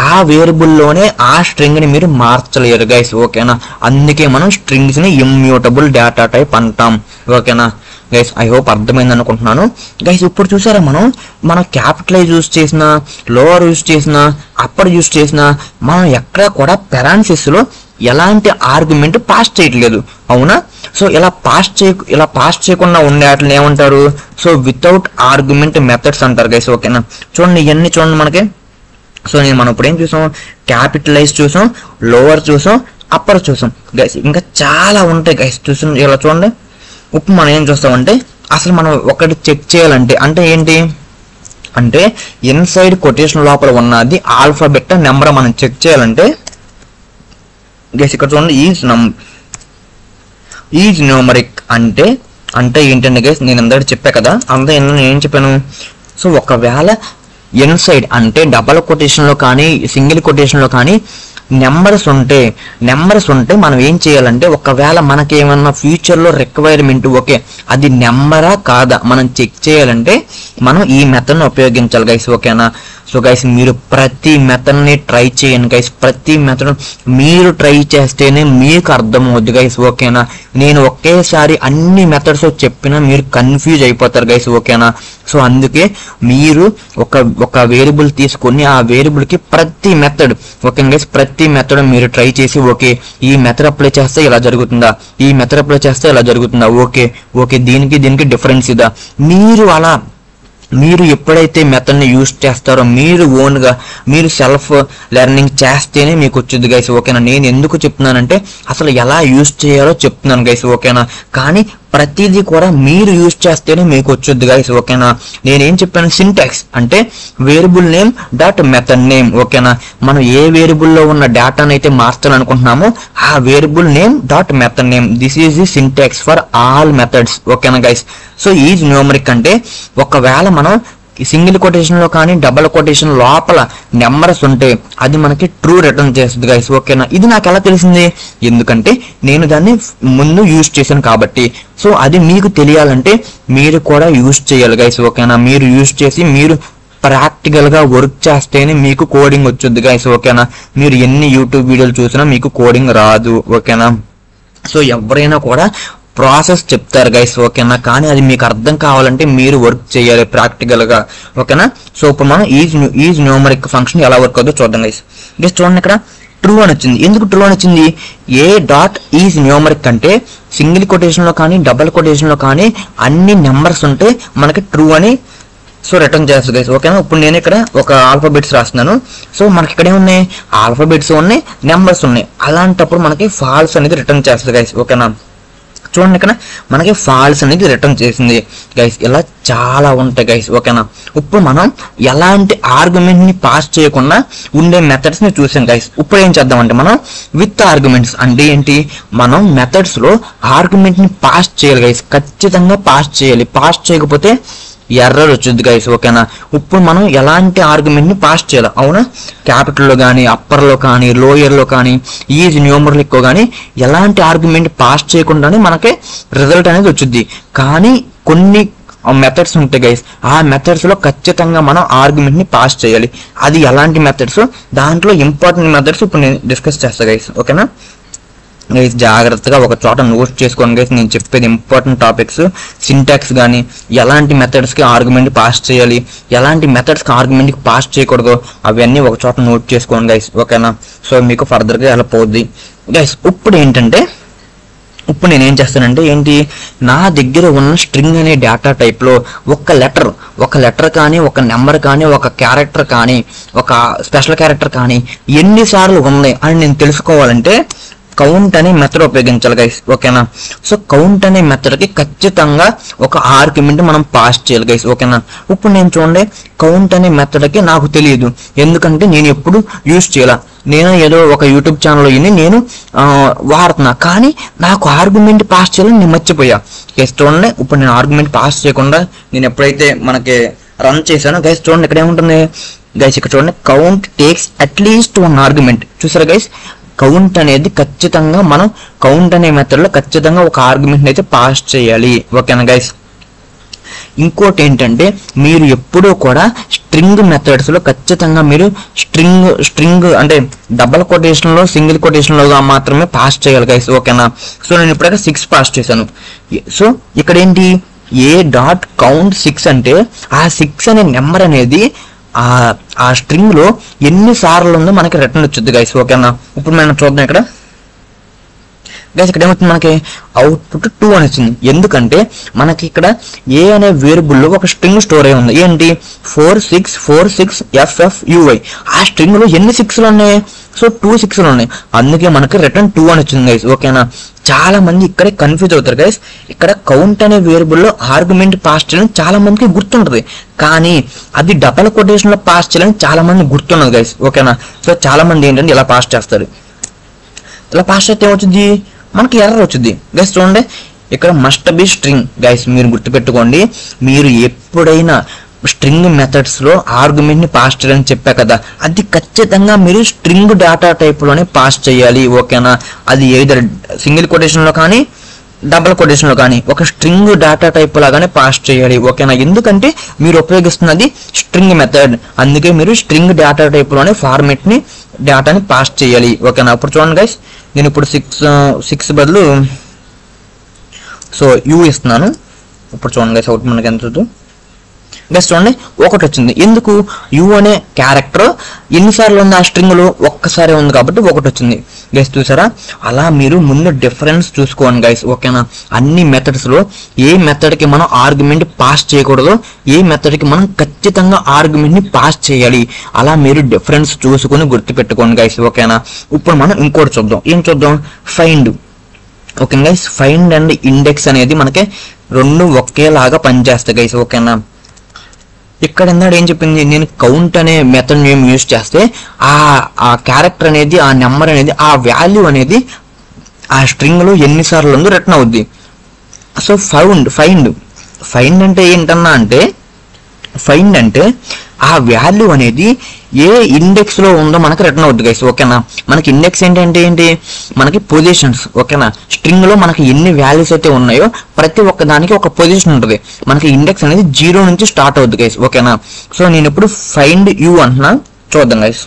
ఆ వేరియబుల్లోనే ఆ స్ట్రింగ్ని మీరు మార్చలేరు గైస్. ఓకేనా? అందుకే మనం స్ట్రింగ్స్ని ఇమ్యూటబుల్ డేటా టైప్ అంటాం. ఓకేనా గైస్? ఐ హోప్ అర్థమైంది అనుకుంటున్నాను గైస్. ఇప్పుడు చూసారా, మనం క్యాపిటలైజ్ యూజ్ చేసినా, లోవర్ యూజ్ చేసినా, అప్పర్ యూజ్ చేసినా మనం ఎక్కడ కూడా పెరాన్సిస్ లో ఎలాంటి ఆర్గ్యుమెంట్ పాస్ చేయట్లేదు. అవునా? సో ఇలా పాస్ చేయకుండా ఉండే వాటిని ఏమంటారు? సో వితౌట్ ఆర్గ్యుమెంట్ మెథడ్స్ అంటారు గైస్. ఓకేనా? చూడండి, ఇవన్నీ చూడండి మనకి. సో మనం ఇప్పుడు ఏం చూసాం? క్యాపిటలైజ్ చూసాం, లోవర్ చూసాం, అప్పర్ చూసాం గైస్. ఇంకా చాలా ఉంటాయి గైస్. చూసాం, ఇలా చూడండి. ఇప్పుడు మనం ఏం చూస్తామంటే అసలు మనం ఒకటి చెక్ చేయాలంటే అంటే ఏంటి అంటే ఇన్సైడ్ కొటేషన్ లోపల ఉన్నది ఆల్ఫాబెట్ నెంబర్ మనం చెక్ చేయాలంటే గైస్ ఇక్కడ చూడండి, ఈజ్ న్యూమరిక్ అంటే ఏంటంటే గైస్, నేను అందరూ చెప్పా కదా, నేను ఏం చెప్పాను? సో ఒకవేళ ఇన్సైడ్ అంటే డబల్ కొటేషన్ లో కానీ సింగిల్ కొటేషన్ లో కానీ నెంబర్స్ ఉంటే మనం ఏం చేయాలంటే ఒకవేళ మనకి ఏమన్నా ఫ్యూచర్ లో రిక్వైర్మెంట్ ఓకే అది నెంబరా కాదా మనం చెక్ చేయాలంటే మనం ఈ మెథడ్ ని ఉపయోగించాలి గైస్. ఓకేనా? సో గైస్ మీరు ప్రతి మెథడ్ ని ట్రై చేయండి గైస్. ప్రతి మెథడ్ మీరు ట్రై చేస్తేనే మీకు అర్థమవుద్ది గైస్. ఓకేనా? నేను ఒకేసారి అన్ని మెథడ్స్ చెప్పినా మీరు కన్ఫ్యూజ్ అయిపోతారు గైస్. ఓకేనా? సో అందుకే మీరు ఒక వేరియబుల్ తీసుకొని ఆ వేరియబుల్ కి ప్రతి మెథడ్ ఓకే గైస్, ప్రతి మెథడ్ మీరు ట్రై చేసి ఓకే ఈ మెథడ్ అప్లై చేస్తే ఇలా జరుగుతుందా, ఈ మెథడ్ అప్లై చేస్తే ఇలా జరుగుతుందా, ఓకే దీనికి డిఫరెన్స్ ఇదా. మీరు ఎప్పుడైతే మెథడ్ ని యూజ్ చేస్తారో మీరు ఓన్ గా మీరు సెల్ఫ్ లెర్నింగ్ చేస్తేనే మీకు వచ్చింది గైస్. ఓకేనా? నేను ఎందుకు చెప్తున్నానంటే అసలు ఎలా యూజ్ చేయాలో చెప్తున్నాను గైస్. ఓకేనా? కానీ ప్రతిదీ కూడా మీరు యూజ్ చేస్తేనే మీకు వచ్చుద్ది గైస్, ఓకేనా. నేనేం చెప్పాను, సింటాక్స్ అంటే variable name dot method name, ఓకేనా. మనం ఏ వేరియబుల్లో ఉన్న డేటాను అయితే మార్చాలనుకుంటున్నామో ఆ variable name dot method name, this is the syntax for all methods, ఓకేనా గైస్. సో ఈజ్ న్యూమరిక్ అంటే ఒకవేళ మనం సింగిల్ కొటేషన్ లో కానీ డబుల్ కొటేషన్ లోపల నెంబర్స్ ఉంటే అది మనకి ట్రూ రిటర్న్ చేస్తుంది గైస్, ఓకేనా. ఇది నాకు ఎలా తెలిసింది, ఎందుకంటే నేను దాన్ని ముందు యూజ్ చేశాను కాబట్టి. సో అది మీకు తెలియాలంటే మీరు కూడా యూజ్ చేయాలి గైస్, ఓకేనా. మీరు యూజ్ చేసి మీరు ప్రాక్టికల్ గా వర్క్ చేస్తేనే మీకు కోడింగ్ వచ్చుద్ది గైస్, ఓకేనా. మీరు ఎన్ని యూట్యూబ్ వీడియోలు చూసినా మీకు కోడింగ్ రాదు, ఓకేనా. సో ఎవరైనా కూడా ప్రాసెస్ చెప్తారు గైస్, ఓకేనా. కానీ అది మీకు అర్థం కావాలంటే మీరు వర్క్ చేయాలి ప్రాక్టికల్ గా, ఓకేనా. సో ఇప్పుడు మనం ఈజ్ న్యూమరిక్ ఫంక్షన్ ఎలా వర్క్ అవుతుందో చూద్దాం గైస్. చూడండి ఇక్కడ ట్రూ అని వచ్చింది. ఎందుకు ట్రూ అని వచ్చింది, ఏ డాట్ ఈజ్ న్యూమరిక్ అంటే సింగిల్ కొటేషన్ లో కానీ డబుల్ కొటేషన్ లో కానీ అన్ని నెంబర్స్ ఉంటే మనకి ట్రూ అని సో రిటర్న్ చేస్తుంది గైస్, ఓకేనా. ఇప్పుడు నేను ఇక్కడ ఒక ఆల్ఫాబెట్స్ రాస్తున్నాను. సో మనకి ఇక్కడ ఏమున్నాయి, ఆల్ఫాబెట్స్ ఉన్నాయి, నెంబర్స్ ఉన్నాయి. అలాంటప్పుడు మనకి ఫాల్స్ అనేది రిటర్న్ చేస్తుంది గైస్, ఓకేనా. చూడండి ఇక్కడ మనకి ఫాల్స్ అనేది రిటర్న్ చేసింది గైస్. ఇలా చాలా ఉంటాయి గైస్, ఓకేనా. ఇప్పుడు మనం ఎలాంటి ఆర్గ్యుమెంట్ ని పాస్ చేయకుండా ఉండే మెథడ్స్ ని చూసాం గైస్. ఇప్పుడు ఏం చేద్దామంటే మనం విత్ ఆర్గ్యుమెంట్స్ అంటే ఏంటి, మనం మెథడ్స్ లో ఆర్గ్యుమెంట్ ని పాస్ చేయాలి గైస్, ఖచ్చితంగా పాస్ చేయాలి. పాస్ చేయకపోతే ఎర్రర్ వచ్చింది గైస్, ఓకేనా. ఇప్పుడు మనం ఎలాంటి ఆర్గ్యుమెంట్ ని పాస్ చేయాలి, అవునా. క్యాపిటల్ లో కానీ అప్పర్ లో కానీ లోయర్ లో కానీ ఈజ్ న్యూమరిక్ కానీ ఎలాంటి ఆర్గ్యుమెంట్ పాస్ చేయకుండానే మనకి రిజల్ట్ అనేది వచ్చింది. కానీ కొన్ని మెథడ్స్ ఉంటాయి గైస్, ఆ మెథడ్స్ లో ఖచ్చితంగా మనం ఆర్గ్యుమెంట్ ని పాస్ చేయాలి. అది ఎలాంటి మెథడ్స్, దాంట్లో ఇంపార్టెంట్ మెథడ్స్ ఇప్పుడు నేను డిస్కస్ చేస్తా గైస్, ఓకేనా. గైస్ జాగ్రత్తగా ఒక చోట నోట్ చేసుకోండి గైస్, నేను చెప్పేది ఇంపార్టెంట్ టాపిక్స్. సింటాక్స్ కానీ ఎలాంటి మెథడ్స్ కి ఆర్గ్యుమెంట్ పాస్ చేయాలి, ఎలాంటి మెథడ్స్ కి ఆర్గ్యుమెంట్ కి పాస్ చేయకూడదు, అవన్నీ ఒక చోట నోట్ చేసుకోండి గైస్, ఓకేనా. సో మీకు ఫర్దర్ గా హెల్ప్ అవుద్ది గైస్. ఇప్పుడు ఏంటంటే ఇప్పుడు నేనేం చేస్తానంటే ఏంటి, నా దగ్గర ఉన్న స్ట్రింగ్ అనే డేటా టైప్ లో ఒక లెటర్ కానీ ఒక నెంబర్ కానీ ఒక క్యారెక్టర్ కానీ ఒక స్పెషల్ క్యారెక్టర్ కానీ ఎన్నిసార్లు ఉన్నాయి అని నేను తెలుసుకోవాలంటే కౌంట్ అనే మెథడ్ ఉపయోగించాలి గైస్, ఓకేనా. సో కౌంట్ అనే మెథడ్ కి ఖచ్చితంగా ఒక ఆర్గ్యుమెంట్ మనం పాస్ చేయాలి గైస్, ఓకేనా. ఇప్పుడు నేను చూడండి కౌంట్ అనే మెథడ్ కి నాకు తెలియదు, ఎందుకంటే నేను ఎప్పుడు యూజ్ చేయాల. నేను ఏదో ఒక యూట్యూబ్ ఛానల్ విని నేను వాడుతున్నా, కానీ నాకు ఆర్గ్యుమెంట్ పాస్ చేయాలని నేను మర్చిపోయా గైస్. చూడండి ఇప్పుడు నేను ఆర్గ్యుమెంట్ పాస్ చేయకుండా నేను ఎప్పుడైతే మనకి రన్ చేశానో గైస్, చూడండి ఇక్కడ ఏముంటుంది గైస్, ఇక్కడ చూడండి count takes at least one argument. చూసారా గైస్, కౌంట్ అనేది ఖచ్చితంగా మనం కౌంట్ అనే మెథడ్ లో ఖచ్చితంగా ఒక ఆర్గ్యుమెంట్ అయితే పాస్ చేయాలి, ఓకేనా గైస్. ఇంకోటి ఏంటంటే మీరు ఎప్పుడూ కూడా స్ట్రింగ్ మెథడ్స్ లో ఖచ్చితంగా మీరు స్ట్రింగ్ అంటే డబల్ కొటేషన్ లో సింగిల్ కొటేషన్ లో మాత్రమే పాస్ చేయాలి గైస్, ఓకేనా. సో నేను ఇప్పుడైతే 6 పాస్ చేశాను. సో ఇక్కడ ఏంటి, ఏ డాట్ కౌంట్ 6 అంటే ఆ 6 అనే నెంబర్ అనేది ఆ స్ట్రింగ్ లో ఎన్ని సార్లు ఉందో మనకి రిటర్న్ వచ్చింది గైస్, ఓకేనా. ఇప్పుడు మనం చూద్దాం ఇక్కడ గైస్, ఇక్కడ ఏమవుతుంది మనకి అవుట్పుట్ 2 అని వచ్చింది. ఎందుకంటే మనకి ఇక్కడ ఏ అనే వేరియబుల్ లో ఒక స్ట్రింగ్ స్టోర్ అయి ఉంది, ఏంటి 4646FFUY. ఆ స్ట్రింగ్ లో ఎన్ని 6లు ఉన్నాయి, సో 2 6లు ఉన్నాయి, అందుకే మనకి రిటర్న్ 2 అని వచ్చింది గైస్, ఓకేనా. చాలా మంది ఇక్కడే కన్ఫ్యూజ్ అవుతారు గైస్. ఇక్కడ కౌంట్ అనే వేరియబుల్ లో ఆర్గ్యుమెంట్ పాస్ చేయడం చాలా మందికి గుర్తుంటది, కానీ అది డబల్ కొటేషన్ లో పాస్ చేయడం చాలా మంది గుర్తున్నది గైస్, ఓకేనా. సో చాలా మంది ఏంటంటే ఇలా పాస్ చేస్తారు. ఇలా పాస్ చేస్తే ఏమవుతుంది, మనకి ఎర్రర్ వచ్చింది గైస్. చూడండి ఇక్కడ మస్ట్ బి స్ట్రింగ్ గైస్, మీరు గుర్తుపెట్టుకోండి. మీరు ఎప్పుడైనా స్ట్రింగ్ మెథడ్స్ లో ఆర్గ్యుమెంట్ ని పాస్ చేయని చెప్పా కదా, అది ఖచ్చితంగా మీరు స్ట్రింగ్ డేటా టైప్ లోనే పాస్ చేయాలి, ఓకేనా. అది ఏదైనా సింగిల్ కొటేషన్ లో కానీ డబుల్ కొటేషన్ లో కానీ ఒక స్ట్రింగ్ డేటా టైప్ లాగానే పాస్ చేయాలి, ఓకేనా. ఎందుకంటే మీరు ఉపయోగిస్తున్నది స్ట్రింగ్ మెథడ్, అందుకే మీరు స్ట్రింగ్ డేటా టైప్ లోనే ఫార్మేట్ ని డేటాని పాస్ చేయాలి, ఓకేనా. ఇప్పుడు చూడండి గైస్, నేను ఇప్పుడు 6 బదులు సో యూ ఇస్తున్నాను. ఇప్పుడు చూడండి గైస్, అవుట్ మనకి ఎంత గైస్ చూడండి 1 వచ్చింది. ఎందుకు, యూ అనే క్యారెక్టర్ ఎన్నిసార్లు ఉంది ఆ స్ట్రింగ్ లో, ఒక్కసారి ఉంది కాబట్టి 1 వచ్చింది గైస్. చూసారా, అలా మీరు ముందు డిఫరెన్స్ చూసుకోండి గైస్, ఓకేనా. అన్ని మెథడ్స్ లో ఏ మెథడ్ కి మనం ఆర్గ్యుమెంట్ పాస్ చేయకూడదు, ఏ మెథడ్ కి మనం ఖచ్చితంగా ఆర్గ్యుమెంట్ ని పాస్ చేయాలి, అలా మీరు డిఫరెన్స్ చూసుకుని గుర్తుపెట్టుకోండి గైస్, ఓకేనా. ఇప్పుడు మనం ఇంకోటి చూద్దాం. ఏం చూద్దాం, find okay guys, find and index అనేది మనకి రెండు ఒకేలాగా పనిచేస్తాయి గైస్. ఓకేనా, ఇక్కడ ఇందాక ఏం చెప్పింది, నేను కౌంట్ అనే మెథడ్ నేమ్ యూజ్ చేస్తే ఆ క్యారెక్టర్ అనేది, ఆ నెంబర్ అనేది, ఆ వాల్యూ అనేది ఆ స్ట్రింగ్ లో ఎన్నిసార్లు ఉందో రిటర్న్ అవుద్ది. సో ఫైండ్ అంటే ఏంటన్నా అంటే, ఫైండ్ అంటే ఆ వాల్యూ అనేది ఏ ఇండెక్స్ లో ఉందో మనకి రిటర్న్ అవుద్ది గైస్. ఓకేనా, మనకి ఇండెక్స్ ఏంటి, మనకి పొజిషన్స్. ఓకేనా, స్ట్రింగ్ లో మనకి ఎన్ని వాల్యూస్ అయితే ఉన్నాయో ప్రతి ఒక్క దానికి ఒక పొజిషన్ ఉంటుంది. మనకి ఇండెక్స్ అనేది 0 నుంచి స్టార్ట్ అవుద్ది గైస్. ఓకేనా, సో నేను ఇప్పుడు ఫైండ్ యూ అంటున్నా, చూద్దాం గైస్.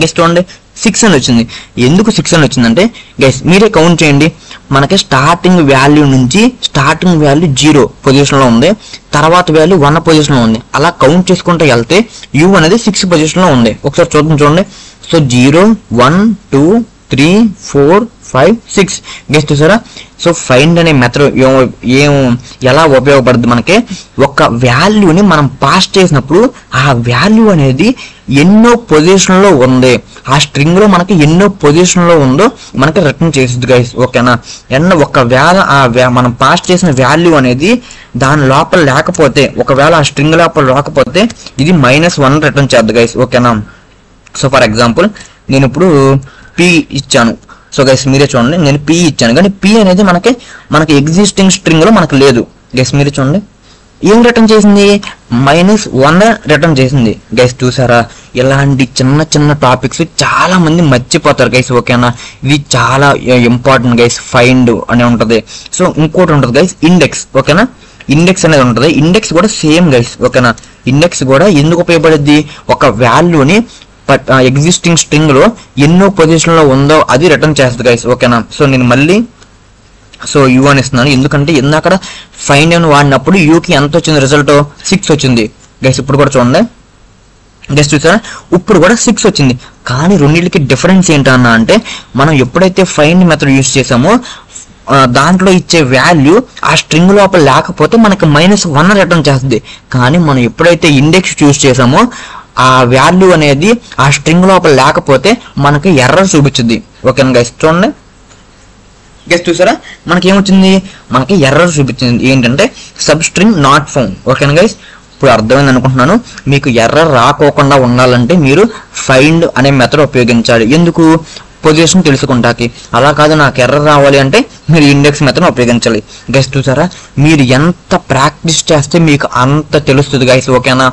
గైస్ చూడండి, 6 అని వచ్చింది. ఎందుకు 6 అని వచ్చిందంటే గైస్ మీరే కౌంట్ చేయండి. మనకి స్టార్టింగ్ వాల్యూ నుంచి స్టార్టింగ్ వాల్యూ 0 పొజిషన్ లో ఉంది, తర్వాత వాల్యూ 1 పొజిషన్ లో ఉంది. అలా కౌంట్ చేసుకుంటూ వెళ్తే యూ అనేది 6 పొజిషన్ లో ఉంది. ఒకసారి చూడండి. సో 0 1 2 3 4 5 6 గైస్ చూసారా. సో ఫైండ్ అనే మెథడ్ ఎలా ఉపయోగపడుతుంది, మనకి ఒక వాల్యూని మనం పాస్ చేసినప్పుడు ఆ వాల్యూ అనేది ఎన్నో పొజిషన్ లో ఉంది, ఆ స్ట్రింగ్ లో మనకి ఎన్నో పొజిషన్ లో ఉందో మనకి రిటర్న్ చేస్తుంది గైస్. ఓకేనా, ఒకవేళ మనం పాస్ చేసిన వాల్యూ అనేది దాని లోపల లేకపోతే, ఒకవేళ ఆ స్ట్రింగ్ లోపల లేకపోతే ఇది -1 రిటర్న్ చేద్దు గైస్. ఓకేనా, సో ఫర్ ఎగ్జాంపుల్ నేను ఇప్పుడు p ఇచ్చాను. సో గైస్ మీరే చూడండి, నేను p ఇచ్చాను, కానీ p అనేది మనకి ఎగ్జిస్టింగ్ స్ట్రింగ్ లో మనకు లేదు. గైస్ మీరే చూడండి, ఏం రిటర్న్ చేసింది, -1 రిటర్న్ చేసింది. గైస్ చూసారా, ఇలాంటి చిన్న టాపిక్స్ చాలా మంది మర్చిపోతారు గైస్. ఓకేనా, ఇది చాలా ఇంపార్టెంట్ గైస్. ఫైండ్ అని ఉంటది. సో ఇంకోటి ఉంటది గైస్, ఇండెక్స్. ఓకేనా, ఇండెక్స్ అనేది ఉంటది. ఇండెక్స్ కూడా సేమ్ గైస్. ఓకేనా, ఇండెక్స్ కూడా ఎందుకు ఉపయోగపడుద్ది, ఒక వాల్యూని ఎగ్జిస్టింగ్ స్ట్రింగ్ లో ఎన్నో పొజిషన్ లో ఉందో అది రిటర్న్ చేస్తుంది గైస్. ఓకేనా, సో నేను మళ్ళీ యూ అని ఇస్తున్నాను, ఎందుకంటే ఇందాక ఫైండ్ అని వాడినప్పుడు యూకి ఎంత వచ్చింది రిజల్ట్, 6 వచ్చింది గైస్. ఇప్పుడు కూడా చూడండి గైస్, చూసారా, ఇప్పుడు కూడా 6 వచ్చింది. కానీ రెండింటికి డిఫరెన్స్ ఏంటన్నా అంటే, మనం ఎప్పుడైతే ఫైండ్ మెథడ్ యూజ్ చేసామో దాంట్లో ఇచ్చే వాల్యూ ఆ స్ట్రింగ్ లోపల లేకపోతే మనకి -1 రిటర్న్ చేస్తుంది. కానీ మనం ఎప్పుడైతే ఇండెక్స్ యూజ్ చేసామో ఆ వాల్యూ అనేది ఆ స్ట్రింగ్ లోపల లేకపోతే మనకి ఎర్రర్ చూపించింది. ఓకేనా గైస్, చూడండి గైస్ చూసారా, మనకి ఏమొచ్చింది, మనకి ఎర్రర్ చూపించింది. ఏంటంటే సబ్ స్ట్రింగ్ నాట్ ఫౌండ్. ఓకేనా గైస్, ఇప్పుడు అర్థమైంది అనుకుంటున్నాను. మీకు ఎర్రర్ రాకోకుండా ఉండాలంటే మీరు ఫైండ్ అనే మెథడ్ ఉపయోగించాలి. ఎందుకు, పొజిషన్ తెలుసుకుంటాకి. అలా కాదు నాకు ఎర్రర్ రావాలి అంటే మీరు ఇండెక్స్ మెథడ్ ఉపయోగించాలి. గైస్ చూసారా, మీరు ఎంత ప్రాక్టీస్ చేస్తే మీకు అంత తెలుస్తుంది గైస్. ఓకేనా,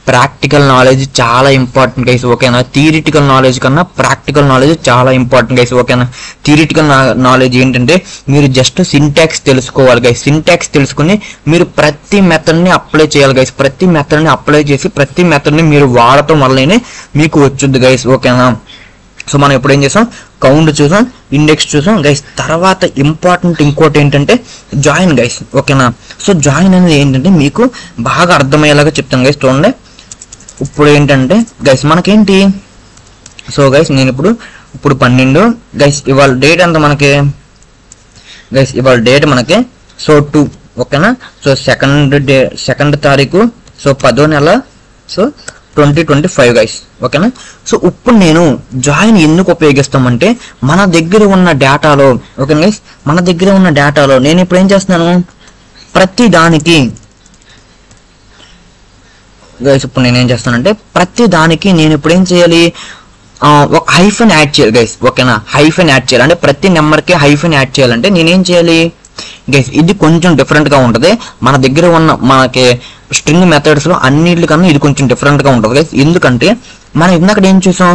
ప్రాక్టికల్ నాలెడ్జ్ చాలా ఇంపార్టెంట్ గైస్. ఓకేనా, థియరిటికల్ నాలెడ్జ్ కన్నా ప్రాక్టికల్ నాలెడ్జ్ చాలా ఇంపార్టెంట్ గైస్. ఓకేనా, థియరిటికల్ నాలెడ్జ్ ఏంటంటే మీరు జస్ట్ సింటాక్స్ తెలుసుకోవాలి గైస్. సింటాక్స్ తెలుసుకుని మీరు ప్రతి మెథడ్ ని అప్లై చేయాలి గైస్. ప్రతి మెథడ్ ని అప్లై చేసి ప్రతి మెథడ్ ని మీరు వాడటం వల్లనే మీకు వచ్చుద్ది గైస్. ఓకేనా, సో మనం ఇప్పుడు ఏం చేసాం, కౌంట్ చూసాం, ఇండెక్స్ చూసాం గైస్. తర్వాత ఇంపార్టెంట్ ఇంకోటి ఏంటంటే జాయిన్ గైస్. ఓకేనా, సో జాయిన్ అనేది ఏంటంటే మీకు బాగా అర్థమయ్యేలాగా చెప్తాను గైస్. చూడండి, ఇప్పుడు ఏంటంటే గైస్ మనకేంటి, సో గైస్ నేను ఇప్పుడు 12 గైస్, ఇవాళ డేట్ ఎంత మనకి గైస్, ఇవాళ డేట్ మనకి సో 2. ఓకేనా, సో సెకండ్ తారీఖు, సో 10వ నెల, సో 2025 గైస్. ఓకేనా, సో ఇప్పుడు నేను జాయిన్ ఎందుకు ఉపయోగిస్తామంటే మన దగ్గర ఉన్న డేటాలో, ఓకే గైస్, మన దగ్గర ఉన్న డేటాలో నేను ఇప్పుడు ఏం చేస్తున్నాను, ప్రతి దానికి గైస్, ఇప్పుడు నేను ఏం చేస్తానంటే ప్రతి దానికి నేను ఇప్పుడు ఏం చేయాలి, ఒక హైఫన్ యాడ్ చేయాలి గైస్. ఓకేనా, హైఫన్ యాడ్ చేయాలి అంటే ప్రతి నెంబర్కి హైఫన్ యాడ్ చేయాలంటే నేనేం చేయాలి గైస్, ఇది కొంచెం డిఫరెంట్ గా ఉంటుంది. మన దగ్గర ఉన్న మనకి స్ట్రింగ్ మెథడ్స్ లో అన్నిటికన్నా ఇది కొంచెం డిఫరెంట్ గా ఉంటుంది గైస్. ఎందుకంటే మనం ఇందాక ఏం చూసాం,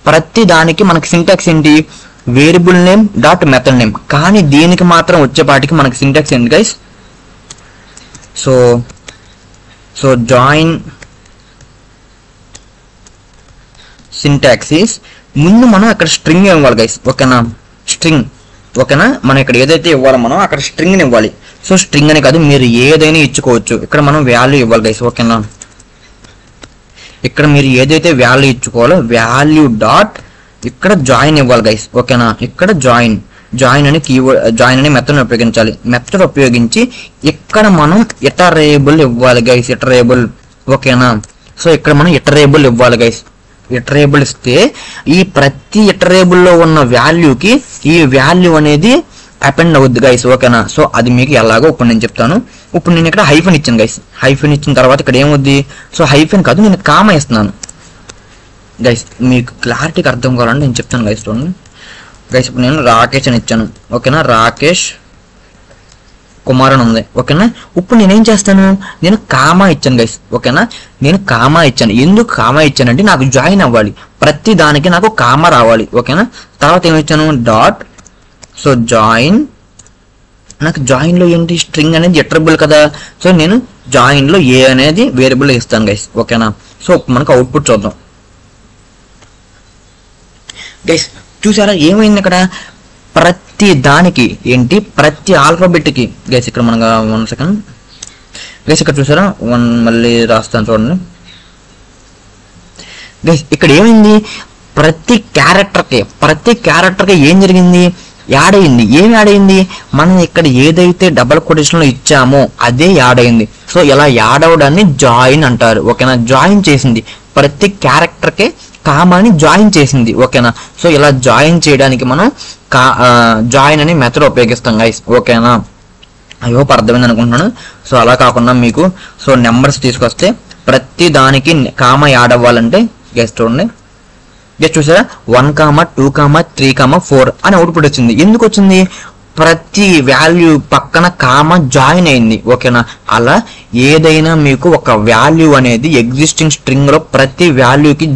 ప్రతి దానికి మనకి సింటాక్స్ ఏంటి, variable name dot method name. కానీ దీనికి మాత్రం వచ్చేపాటికి మనకి సింటాక్స్ ఏంటి guys, so join syntax is, ముందు మనం అక్కడ స్ట్రింగ్ ఇవ్వాలి గైస్. ఓకేనా, స్ట్రింగ్. ఓకేనా, మనం ఇక్కడ ఏదైతే ఇవ్వాలో మనం అక్కడ స్ట్రింగ్ ఇవ్వాలి. సో స్ట్రింగ్ అని కాదు, మీరు ఏదైనా ఇచ్చుకోవచ్చు. ఇక్కడ మనం వాల్యూ ఇవ్వాలి గైస్. ఓకేనా, ఇక్కడ మీరు ఏదైతే వాల్యూ ఇచ్చుకోవాలో వాల్యూ డాట్ ఇక్కడ జాయిన్ ఇవ్వాలి గైస్. ఓకేనా, ఇక్కడ జాయిన్ అని కీవర్డ్, జాయిన్ అనే మెథడ్ ఉపయోగించాలి. మెథడ్ ఉపయోగించి ఇక్కడ మనం ఇటరేబుల్ ఇవ్వాలి గైస్. ఇటరేబుల్. ఓకేనా, సో ఇక్కడ మనం ఇటరేబుల్ ఇవ్వాలి గైస్. ఇటరేబుల్ ఇస్తే ఈ ప్రతి ఇటరేబుల్ లో ఉన్న వాల్యూకి ఈ వాల్యూ అనేది అపెండ్ అవుద్ది గైస్, ఓకేనా. సో అది మీకు ఎలాగో ఇప్పుడు నేను చెప్తాను. ఇప్పుడు నేను ఇక్కడ హైఫన్ ఇచ్చాను గైస్. హైఫన్ ఇచ్చిన తర్వాత ఇక్కడ ఏమవుద్ది, సో హైఫన్ కాదు నేను కామా ఇస్తున్నాను గైస్. మీకు క్లారిటీకి అర్థం కావాలంటే నేను చెప్తాను గైస్. చూడండి గైస్, ఇప్పుడు నేను రాకేష్ అని ఇచ్చాను, ఓకేనా. రాకేష్ కుమార్ అని ఉంది, ఓకేనా. ఇప్పుడు నేనేం చేస్తాను, నేను కామా ఇచ్చాను గైస్, ఓకేనా. నేను కామా ఇచ్చాను. ఎందుకు కామా ఇచ్చానంటే నాకు జాయిన్ అవ్వాలి, ప్రతి దానికి నాకు కామా రావాలి, ఓకేనా. తర్వాత ఏమి ఇచ్చాను, డాట్. సో జాయిన్, నాకు జాయిన్లో ఏంటి, స్ట్రింగ్ అనేది ఇటరబుల్ కదా. సో నేను జాయిన్లో ఏ అనేది వేరియబుల్ ఇస్తాను గైస్, ఓకేనా. సో మనకు అవుట్పుట్ చూద్దాం గైస్. చూసారా ఏమైంది ఇక్కడ, ప్రతి దానికి ఏంటి, ప్రతి ఆల్ఫాబెట్కి గైస్. ఇక్కడ మనకు 1 సెకండ్ గైస్, ఇక్కడ చూసారా 1 మళ్ళీ రాస్తాను చూడండి గైస్. ఇక్కడ ఏమైంది, ప్రతి క్యారెక్టర్కి ఏం జరిగింది, యాడ్ అయింది. ఏం యాడ్ అయింది, మనం ఇక్కడ ఏదైతే డబల్ కొటేషన్లో ఇచ్చామో అదే యాడ్ అయింది. సో ఇలా యాడ్ అవడాన్ని జాయిన్ అంటారు, ఓకేనా. జాయిన్ చేసింది, ప్రతి క్యారెక్టర్కి కామాని జాయిన్ చేసింది, ఓకేనా. సో ఇలా జాయిన్ చేయడానికి మనం జాయిన్ అనే మెథడ్ ఉపయోగిస్తాం గైస్, ఓకేనా. ఐ హోప్ అర్థమైంది అనుకుంటున్నాను. సో అలా కాకుండా మీకు సో నెంబర్స్ తీసుకొస్తే ప్రతి దానికి కామా యాడ్ అవ్వాలంటే గైస్ చూడండి గైస్, చూసారా 1, 2, 3, 4 అని అవుట్పుట్ వచ్చింది. ఎందుకు వచ్చింది, ప్రతి వాల్యూ పక్కన కామా జాయిన్ అయింది, ఓకేనా. అలా ఏదైనా మీకు ఒక వాల్యూ అనేది ఎగ్జిస్టింగ్ స్ట్రింగ్ లో ప్రతి వాల్యూకి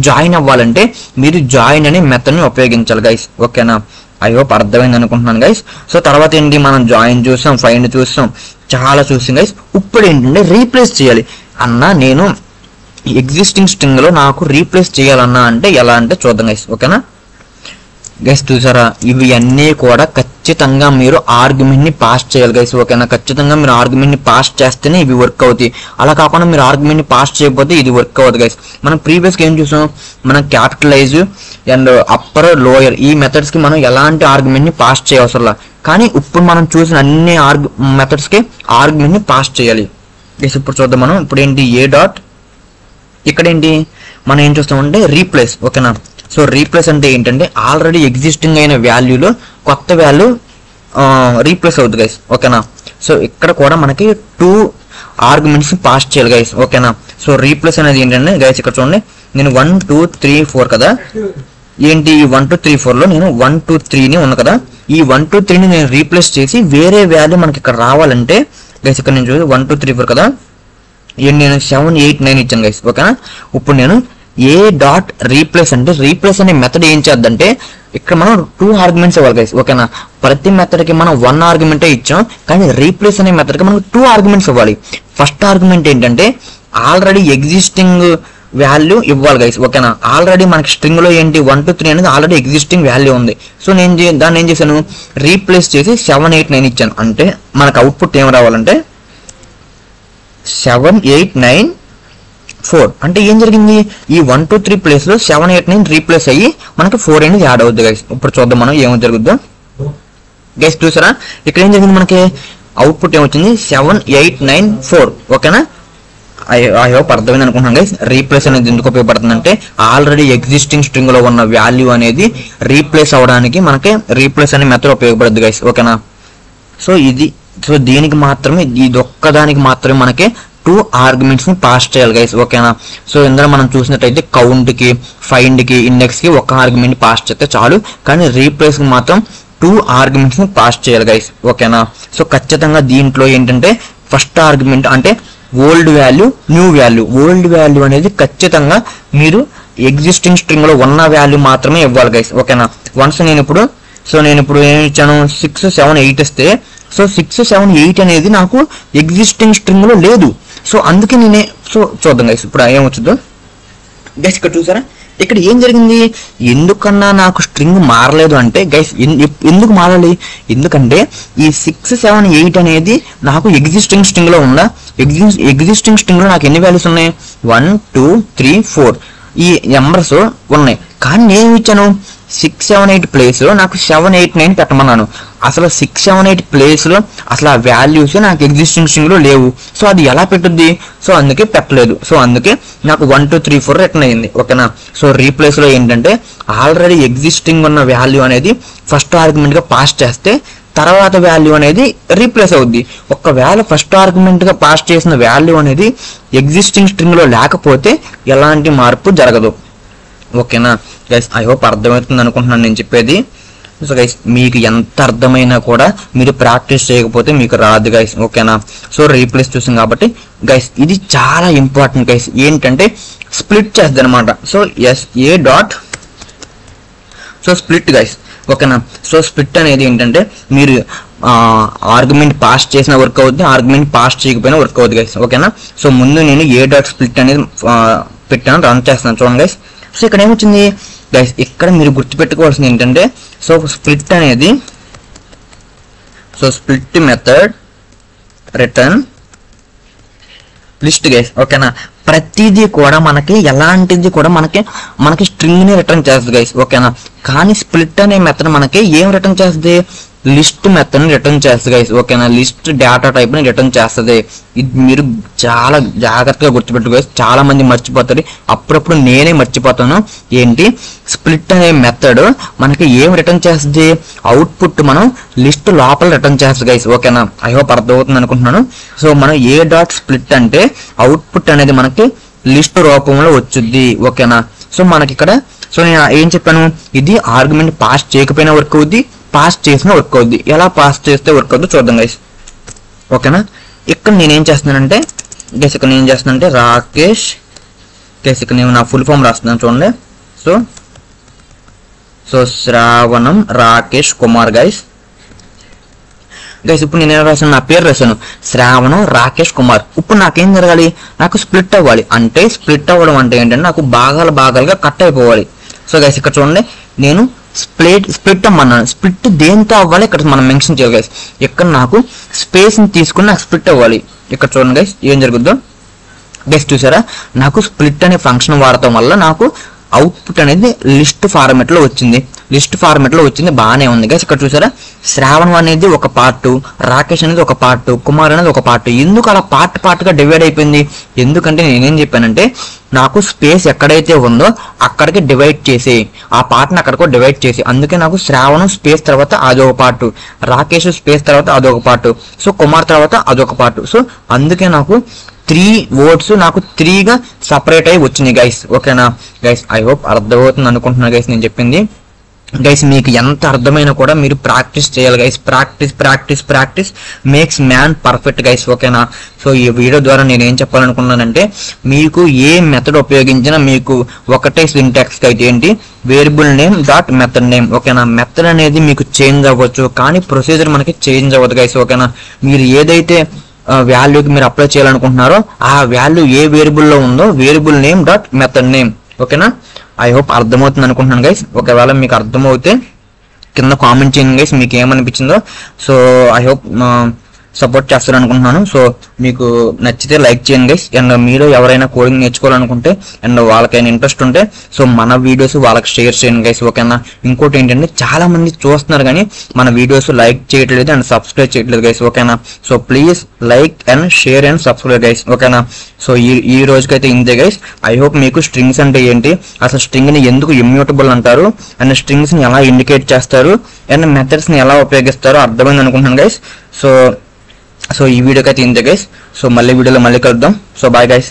జాయిన్ అవ్వాలంటే మీరు జాయిన్ అనే మెథడ్ ని ఉపయోగించాలి గైస్, ఓకేనా. ఐ హోప్ అర్థమైంది అనుకుంటున్నాను గైస్. సో తర్వాత ఏంటి, మనం జాయిన్ చూసాం, ఫైండ్ చూసాం, చాలా చూసాం గైస్. ఇప్పుడు ఏంటంటే రీప్లేస్ చేయాలి అన్న, నేను ఎగ్జిస్టింగ్ స్ట్రింగ్ లో నాకు రీప్లేస్ చేయాలన్నా అంటే ఎలా అంటే చూద్దాం గైస్, ఓకేనా. గైస్ చూసారా, ఇవి అన్నీ కూడా ఖచ్చితంగా మీరు ఆర్గ్యుమెంట్ ని పాస్ చేయాలి గైస్, ఓకేనా. ఖచ్చితంగా మీరు ఆర్గ్యుమెంట్ ని పాస్ చేస్తేనే ఇవి వర్క్ అవుతాయి. అలా కాకుండా మీరు ఆర్గ్యుమెంట్ ని పాస్ చేయకపోతే ఇది వర్క్ అవుతుంది గైస్. మనం ప్రీవియస్ గా ఏం చూసాం, మనం క్యాపిటలైజ్ అండ్ అప్పర్ లోయర్ ఈ మెథడ్స్ కి మనం ఎలాంటి ఆర్గ్యుమెంట్ ని పాస్ చేయవసరం. కానీ ఇప్పుడు మనం చూసిన అన్ని మెథడ్స్ కి ఆర్గ్యుమెంట్ ని పాస్ చేయాలి గైస్. ఇప్పుడు చూద్దాం మనం. ఇప్పుడు ఏంటి, ఏ డాట్, ఇక్కడ ఏంటి మనం ఏం చూస్తామంటే రీప్లేస్, ఓకేనా. సో రీప్లేస్ అంటే ఏంటంటే ఆల్రెడీ ఎగ్జిస్టింగ్ అయిన వాల్యూలో కొత్త వాల్యూ రీప్లేస్ అవుతుంది గైస్, ఓకేనా. సో ఇక్కడ కూడా మనకి 2 ఆర్గ్యుమెంట్స్ పాస్ చేయాలి గైస్, ఓకేనా. సో రీప్లేస్ అనేది ఏంటంటే గైస్, ఇక్కడ చూడండి నేను 1, 2, 3, 4 కదా. ఏంటి, ఈ 1, 2, 3, 4లో నేను 1, 2, 3ని ఉంది కదా. ఈ 1, 2, 3ని నేను రీప్లేస్ చేసి వేరే వాల్యూ మనకి ఇక్కడ రావాలంటే గైస్, ఇక్కడ నేను చూసి 1, 2, 3, 4 కదా. నేను 7, 8, 9 ఇచ్చాను గైస్, ఓకేనా. ఇప్పుడు నేను ఏ డాట్ రీప్లేస్ అంటే రీప్లేస్ అనే మెథడ్ ఏం చేద్దంటే ఇక్కడ మనం 2 ఆర్గ్యుమెంట్స్ ఇవ్వాలి గైస్, ఓకేనా. ప్రతి మెథడ్ కి మనం 1 ఆర్గ్యుమెంటే ఇచ్చాం, కానీ రీప్లేస్ అనే మెథడ్ కి మనం 2 ఆర్గ్యుమెంట్స్ ఇవ్వాలి. ఫస్ట్ ఆర్గ్యుమెంట్ ఏంటంటే ఆల్రెడీ ఎగ్జిస్టింగ్ వాల్యూ ఇవ్వాలి గైస్, ఓకేనా. ఆల్రెడీ మనకి స్ట్రింగ్ లో ఏంటి 1, 2, 3 అనేది ఆల్రెడీ ఎగ్జిస్టింగ్ వాల్యూ ఉంది. సో నేను దాన్ని ఏం చేశాను, రీప్లేస్ చేసి 7, 8, 9 ఇచ్చాను. అంటే మనకు అవుట్పుట్ ఏం రావాలంటే 7, 8, 9, 4. అంటే ఏం జరిగింది, ఈ 1, 2, 3 ప్లేస్ లో 7, 8, 9 రీప్లేస్ అయ్యి మనకి 4 అనేది యాడ్ అవుతుంది గైస్. ఇప్పుడు చూద్దాం మనం ఏమో జరుగుద్దో గైస్. చూసారా ఇక్కడ ఏం జరిగింది, మనకి అవుట్పుట్ ఏమొచ్చింది 7, 8, 9, 4, ఓకేనా. ఐ హోప్ అర్థమైంది అనుకుంటున్నాను గైస్. రీప్లేస్ అనేది ఎందుకు ఉపయోగపడుతుంది అంటే ఆల్రెడీ ఎగ్జిస్టింగ్ స్ట్రింగ్ లో ఉన్న వాల్యూ అనేది రీప్లేస్ అవడానికి మనకి రీప్లేస్ అనే మెథడ్ ఉపయోగపడుతుంది గైస్, ఓకేనా. సో ఇది, సో దీనికి మాత్రమే, ఇది ఒక్కదానికి మాత్రమే మనకి 2 ఆర్గ్యుమెంట్స్ ని పాస్ చేయాలి గైస్, ఓకేనా. సో ఇందులో మనం చూసినట్టయితే కౌంట్ కి, ఫైండ్ కి, ఇండెక్స్ కి 1 ఆర్గ్యుమెంట్ పాస్ చేస్తే చాలు. కానీ రీప్లేస్ కి మాత్రం 2 ఆర్గ్యుమెంట్స్ ని పాస్ చేయాలి గైస్, ఓకేనా. సో ఖచ్చితంగా దీంట్లో ఏంటంటే ఫస్ట్ ఆర్గ్యుమెంట్ అంటే old value, new value. Old value అనేది ఖచ్చితంగా మీరు ఎగ్జిస్టింగ్ స్ట్రింగ్ లో ఉన్న వాల్యూ మాత్రమే ఇవ్వాలి గైస్, ఓకేనా. వన్స్ నేను ఇప్పుడు ఏమి ఇచ్చాను, 6, 7, 8 ఇస్తే సో 6, 7, 8 అనేది నాకు ఎగ్జిస్టింగ్ స్ట్రింగ్ లో లేదు. సో అందుకే నేనే, సో చూద్దాం గైస్ ఇప్పుడు ఏమొచ్చుద్దో గైస్. ఇక్కడ చూసారా, ఇక్కడ ఏం జరిగింది, ఎందుకన్నా నాకు స్ట్రింగ్ మారలేదు అంటే గైస్, ఎందుకు మారాలి, ఎందుకంటే ఈ 6, 7, 8 అనేది నాకు ఎగ్జిస్టింగ్ స్ట్రింగ్ లో ఉందా. ఎగ్జిస్టింగ్ స్ట్రింగ్ లో నాకు ఎన్ని వాల్యూస్ ఉన్నాయి, 1, 2, 3, 4 ఈ నెంబర్స్ ఉన్నాయి. కానీ నేను ఇచ్చాను 6, 7, 8 ప్లేస్ లో నాకు 7, 8, 9 పెట్టమన్నాను. అసలు 6, 7, 8 ప్లేస్ లో అసలు ఆ వాల్యూస్ నాకు ఎగ్జిస్టింగ్ స్ట్రింగ్ లో లేవు. సో అది ఎలా పెట్టుద్ది, సో అందుకే పెట్టలేదు. సో అందుకే నాకు 1, 2, 3, 4 రిటర్న్ అయ్యింది, ఓకేనా. సో రీప్లేస్ లో ఏంటంటే ఆల్రెడీ ఎగ్జిస్టింగ్ ఉన్న వాల్యూ అనేది ఫస్ట్ ఆర్గ్యుమెంట్ గా పాస్ చేస్తే తర్వాత వాల్యూ అనేది రీప్లేస్ అవుద్ది. ఒకవేళ ఫస్ట్ ఆర్గ్యుమెంట్ గా పాస్ చేసిన వాల్యూ అనేది ఎగ్జిస్టింగ్ స్ట్రింగ్ లో లేకపోతే ఎలాంటి మార్పు జరగదు. ఓకేనా గైస్, ఐ హోప్ అర్థమవుతుంది అనుకుంటున్నాను నేను చెప్పేది. సో గైస్, మీకు ఎంత అర్థమైనా కూడా మీరు ప్రాక్టీస్ చేయకపోతే మీకు రాదు గైస్. ఓకేనా, సో రీప్లేస్ చూసాం కాబట్టి గైస్ ఇది చాలా ఇంపార్టెంట్ గైస్. ఏంటంటే స్ప్లిట్ చేస్తుంది అనమాట. So SA dot so split guys. ఓకేనా, సో స్ప్లిట్ అనేది ఏంటంటే మీరు ఆర్గ్యుమెంట్ పాస్ చేసిన వర్క్ అవుద్ది, ఆర్గ్యుమెంట్ పాస్ చేయకపోయినా వర్క్ అవుద్ది గైస్. ఓకేనా, సో ముందు నేను A డాట్ స్ప్లిట్ అనేది పెట్టాను, రన్ చేస్తున్నాను చూడండి గైస్. సో ఇక్కడ ఏమొచ్చింది గైస్, ఇక్కడ మీరు గుర్తుపెట్టుకోవాల్సింది ఏంటంటే సో స్ప్లిట్ అనేది so split method return list guys. ఓకేనా, ప్రతిదీ కూడా మనకి ఎలాంటిది కూడా మనకి స్ట్రింగ్ ని రిటర్న్ చేస్తుంది గైస్. ఓకేనా, కానీ స్ప్లిట్ అనే మెథడ్ మనకి ఏం రిటర్న్ చేస్తుంది, లిస్ట్ మెథడ్ ని రిటర్న్ చేస్తుంది గైస్. ఓకేనా, లిస్ట్ డేటా టైప్ ని రిటర్న్ చేస్తుంది. ఇది మీరు చాలా జాగ్రత్తగా గుర్తుపెట్టుకో. చాలా మంది మర్చిపోతారు, అప్పుడప్పుడు నేనే మర్చిపోతాను. ఏంటి, స్ప్లిట్ అనే మెథడ్ మనకి ఏం రిటర్న్ చేస్తుంది, అవుట్పుట్ మనం లిస్ట్ లోపల రిటర్న్ చేస్తుంది గైస్. ఓకేనా, ఐ హోప్ అర్థమవుతుంది అనుకుంటున్నాను. సో మనం A డాట్ స్ప్లిట్ అంటే అవుట్పుట్ అనేది మనకి లిస్ట్ రూపంలో వచ్చుద్ది. ఓకేనా, సో మనకి ఇక్కడ సో నేను ఏం చెప్పాను, ఇది ఆర్గ్యుమెంట్ పాస్ చేయకపోయినా వర్క్ అవుద్ది, పాస్ చేసిన వర్క్ అవుద్ది. ఎలా పాస్ చేస్తే వర్క్ అవుద్దో చూద్దాం గైస్. ఓకేనా, ఇక్కడ నేనేం చేస్తున్నానంటే గైస్, ఇక్కడ నేను ఏం చేస్తున్నానంటే రాకేష్ గైస్, ఇక్కడ నేను నా ఫుల్ ఫామ్ రాస్తున్నాను చూడండి. సో శ్రావణం రాకేష్ కుమార్ గైస్. ఇప్పుడు నేను రాసాను, నా పేరు రాశాను శ్రావణం రాకేష్ కుమార్. ఇప్పుడు నాకేం జరగాలి, నాకు స్ప్లిట్ అవ్వాలి. అంటే స్ప్లిట్ అవ్వడం అంటే ఏంటంటే నాకు భాగాలుగా కట్ అయిపోవాలి. సో గైస్ ఇక్కడ చూడండి, నేను స్ప్లిట్ అమ్మన్నాను. స్ప్లిట్ దేంతో అవ్వాలి ఇక్కడ మనం మెన్షన్ చేయాలి గైస్. ఇక్కడ నాకు స్పేస్ ని తీసుకుని నాకు స్ప్లిట్ అవ్వాలి. ఇక్కడ చూడండి గైస్ ఏం జరుగుద్దో గైస్. చూసారా, నాకు స్ప్లిట్ అనే ఫంక్షన్ వాడటం వల్ల నాకు అవుట్పుట్ అనేది లిస్ట్ ఫార్మెట్ లో వచ్చింది. బాగానే ఉంది గైస్. ఇక్కడ చూసారా, శ్రావణం అనేది ఒక పార్ట్, రాకేష్ అనేది ఒక పార్ట్, కుమార్ అనేది ఒక పార్ట్. ఎందుకు అలా పార్ట్ గా డివైడ్ అయిపోయింది, ఎందుకంటే నేనేం చెప్పానంటే నాకు స్పేస్ ఎక్కడైతే ఉందో అక్కడికి డివైడ్ చేసి, ఆ పార్ట్ ని అక్కడికో డివైడ్ చేసి, అందుకే నాకు శ్రావణం స్పేస్ తర్వాత అదొక పార్ట్, రాకేష్ స్పేస్ తర్వాత అదొక పార్ట్, సో కుమార్ తర్వాత అదొక పార్ట్. సో అందుకే నాకు 3 వర్డ్స్ నాకు 3 గా సపరేట్ అయ్యి వచ్చినాయి గైస్. ఓకేనా గైస్, ఐ హోప్ అర్థమవుతుంది అనుకుంటున్నా గైస్ నేను చెప్పింది. గైస్ మీకు ఎంత అర్థమైనా కూడా మీరు ప్రాక్టీస్ చేయాలి guys. Practice makes man perfect guys. ఓకేనా, సో ఈ వీడియో ద్వారా నేను ఏం చెప్పాలనుకున్నానంటే మీకు ఏ మెథడ్ ఉపయోగించినా మీకు ఒకటే సింటాక్స్ అయితే ఏంటి, variable name dot method name. ఓకేనా, మెథడ్ అనేది మీకు చేంజ్ అవ్వచ్చు కానీ ప్రొసీజర్ మనకి చేంజ్ అవ్వదు గైస్. ఓకేనా, మీరు ఏదైతే వాల్యూకి మీరు అప్లై చేయాలనుకుంటున్నారో ఆ వాల్యూ ఏ వేరియబుల్ లో ఉందో variable name dot method name. ఓకేనా, ఐ హోప్ అర్థమవుతుంది అనుకుంటున్నాను గైస్. ఒకవేళ మీకు అర్థమవుతే కింద కామెంట్ చేయండి గైస్ మీకు ఏమనిపించిందో. సో ఐ హోప్ సపోర్ట్ చేస్తారు అనుకుంటున్నాను. సో మీకు నచ్చితే లైక్ చేయండి గైస్. అండ్ మీరు ఎవరైనా కోడింగ్ నేర్చుకోవాలనుకుంటే అండ్ వాళ్ళకైనా ఇంట్రెస్ట్ ఉంటే సో మన వీడియోస్ వాళ్ళకి షేర్ చేయండి గైస్. ఓకేనా, ఇంకోటి ఏంటంటే చాలా మంది చూస్తున్నారు కానీ మన వీడియోస్ లైక్ చేయట్లేదు అండ్ సబ్స్క్రైబ్ చేయట్లేదు గైస్. ఓకేనా, so please like and share and subscribe guys. ఓకేనా, సో ఈ రోజుకైతే ఇంతే గైస్. ఐ హోప్ మీకు స్ట్రింగ్స్ అంటే ఏంటి, అసలు స్ట్రింగ్ ని ఎందుకు ఇమ్యూటబుల్ అంటారు, అండ్ స్ట్రింగ్స్ ని ఎలా ఇండికేట్ చేస్తారు, అండ్ మెథడ్స్ ని ఎలా ఉపయోగిస్తారో అర్థమైంది అనుకుంటున్నాను గైస్. సో ఈ వీడియోకి అయితే ఇంతే గైస్. సో మళ్ళీ వీడియోలో మళ్ళీ కలుద్దాం. So bye guys.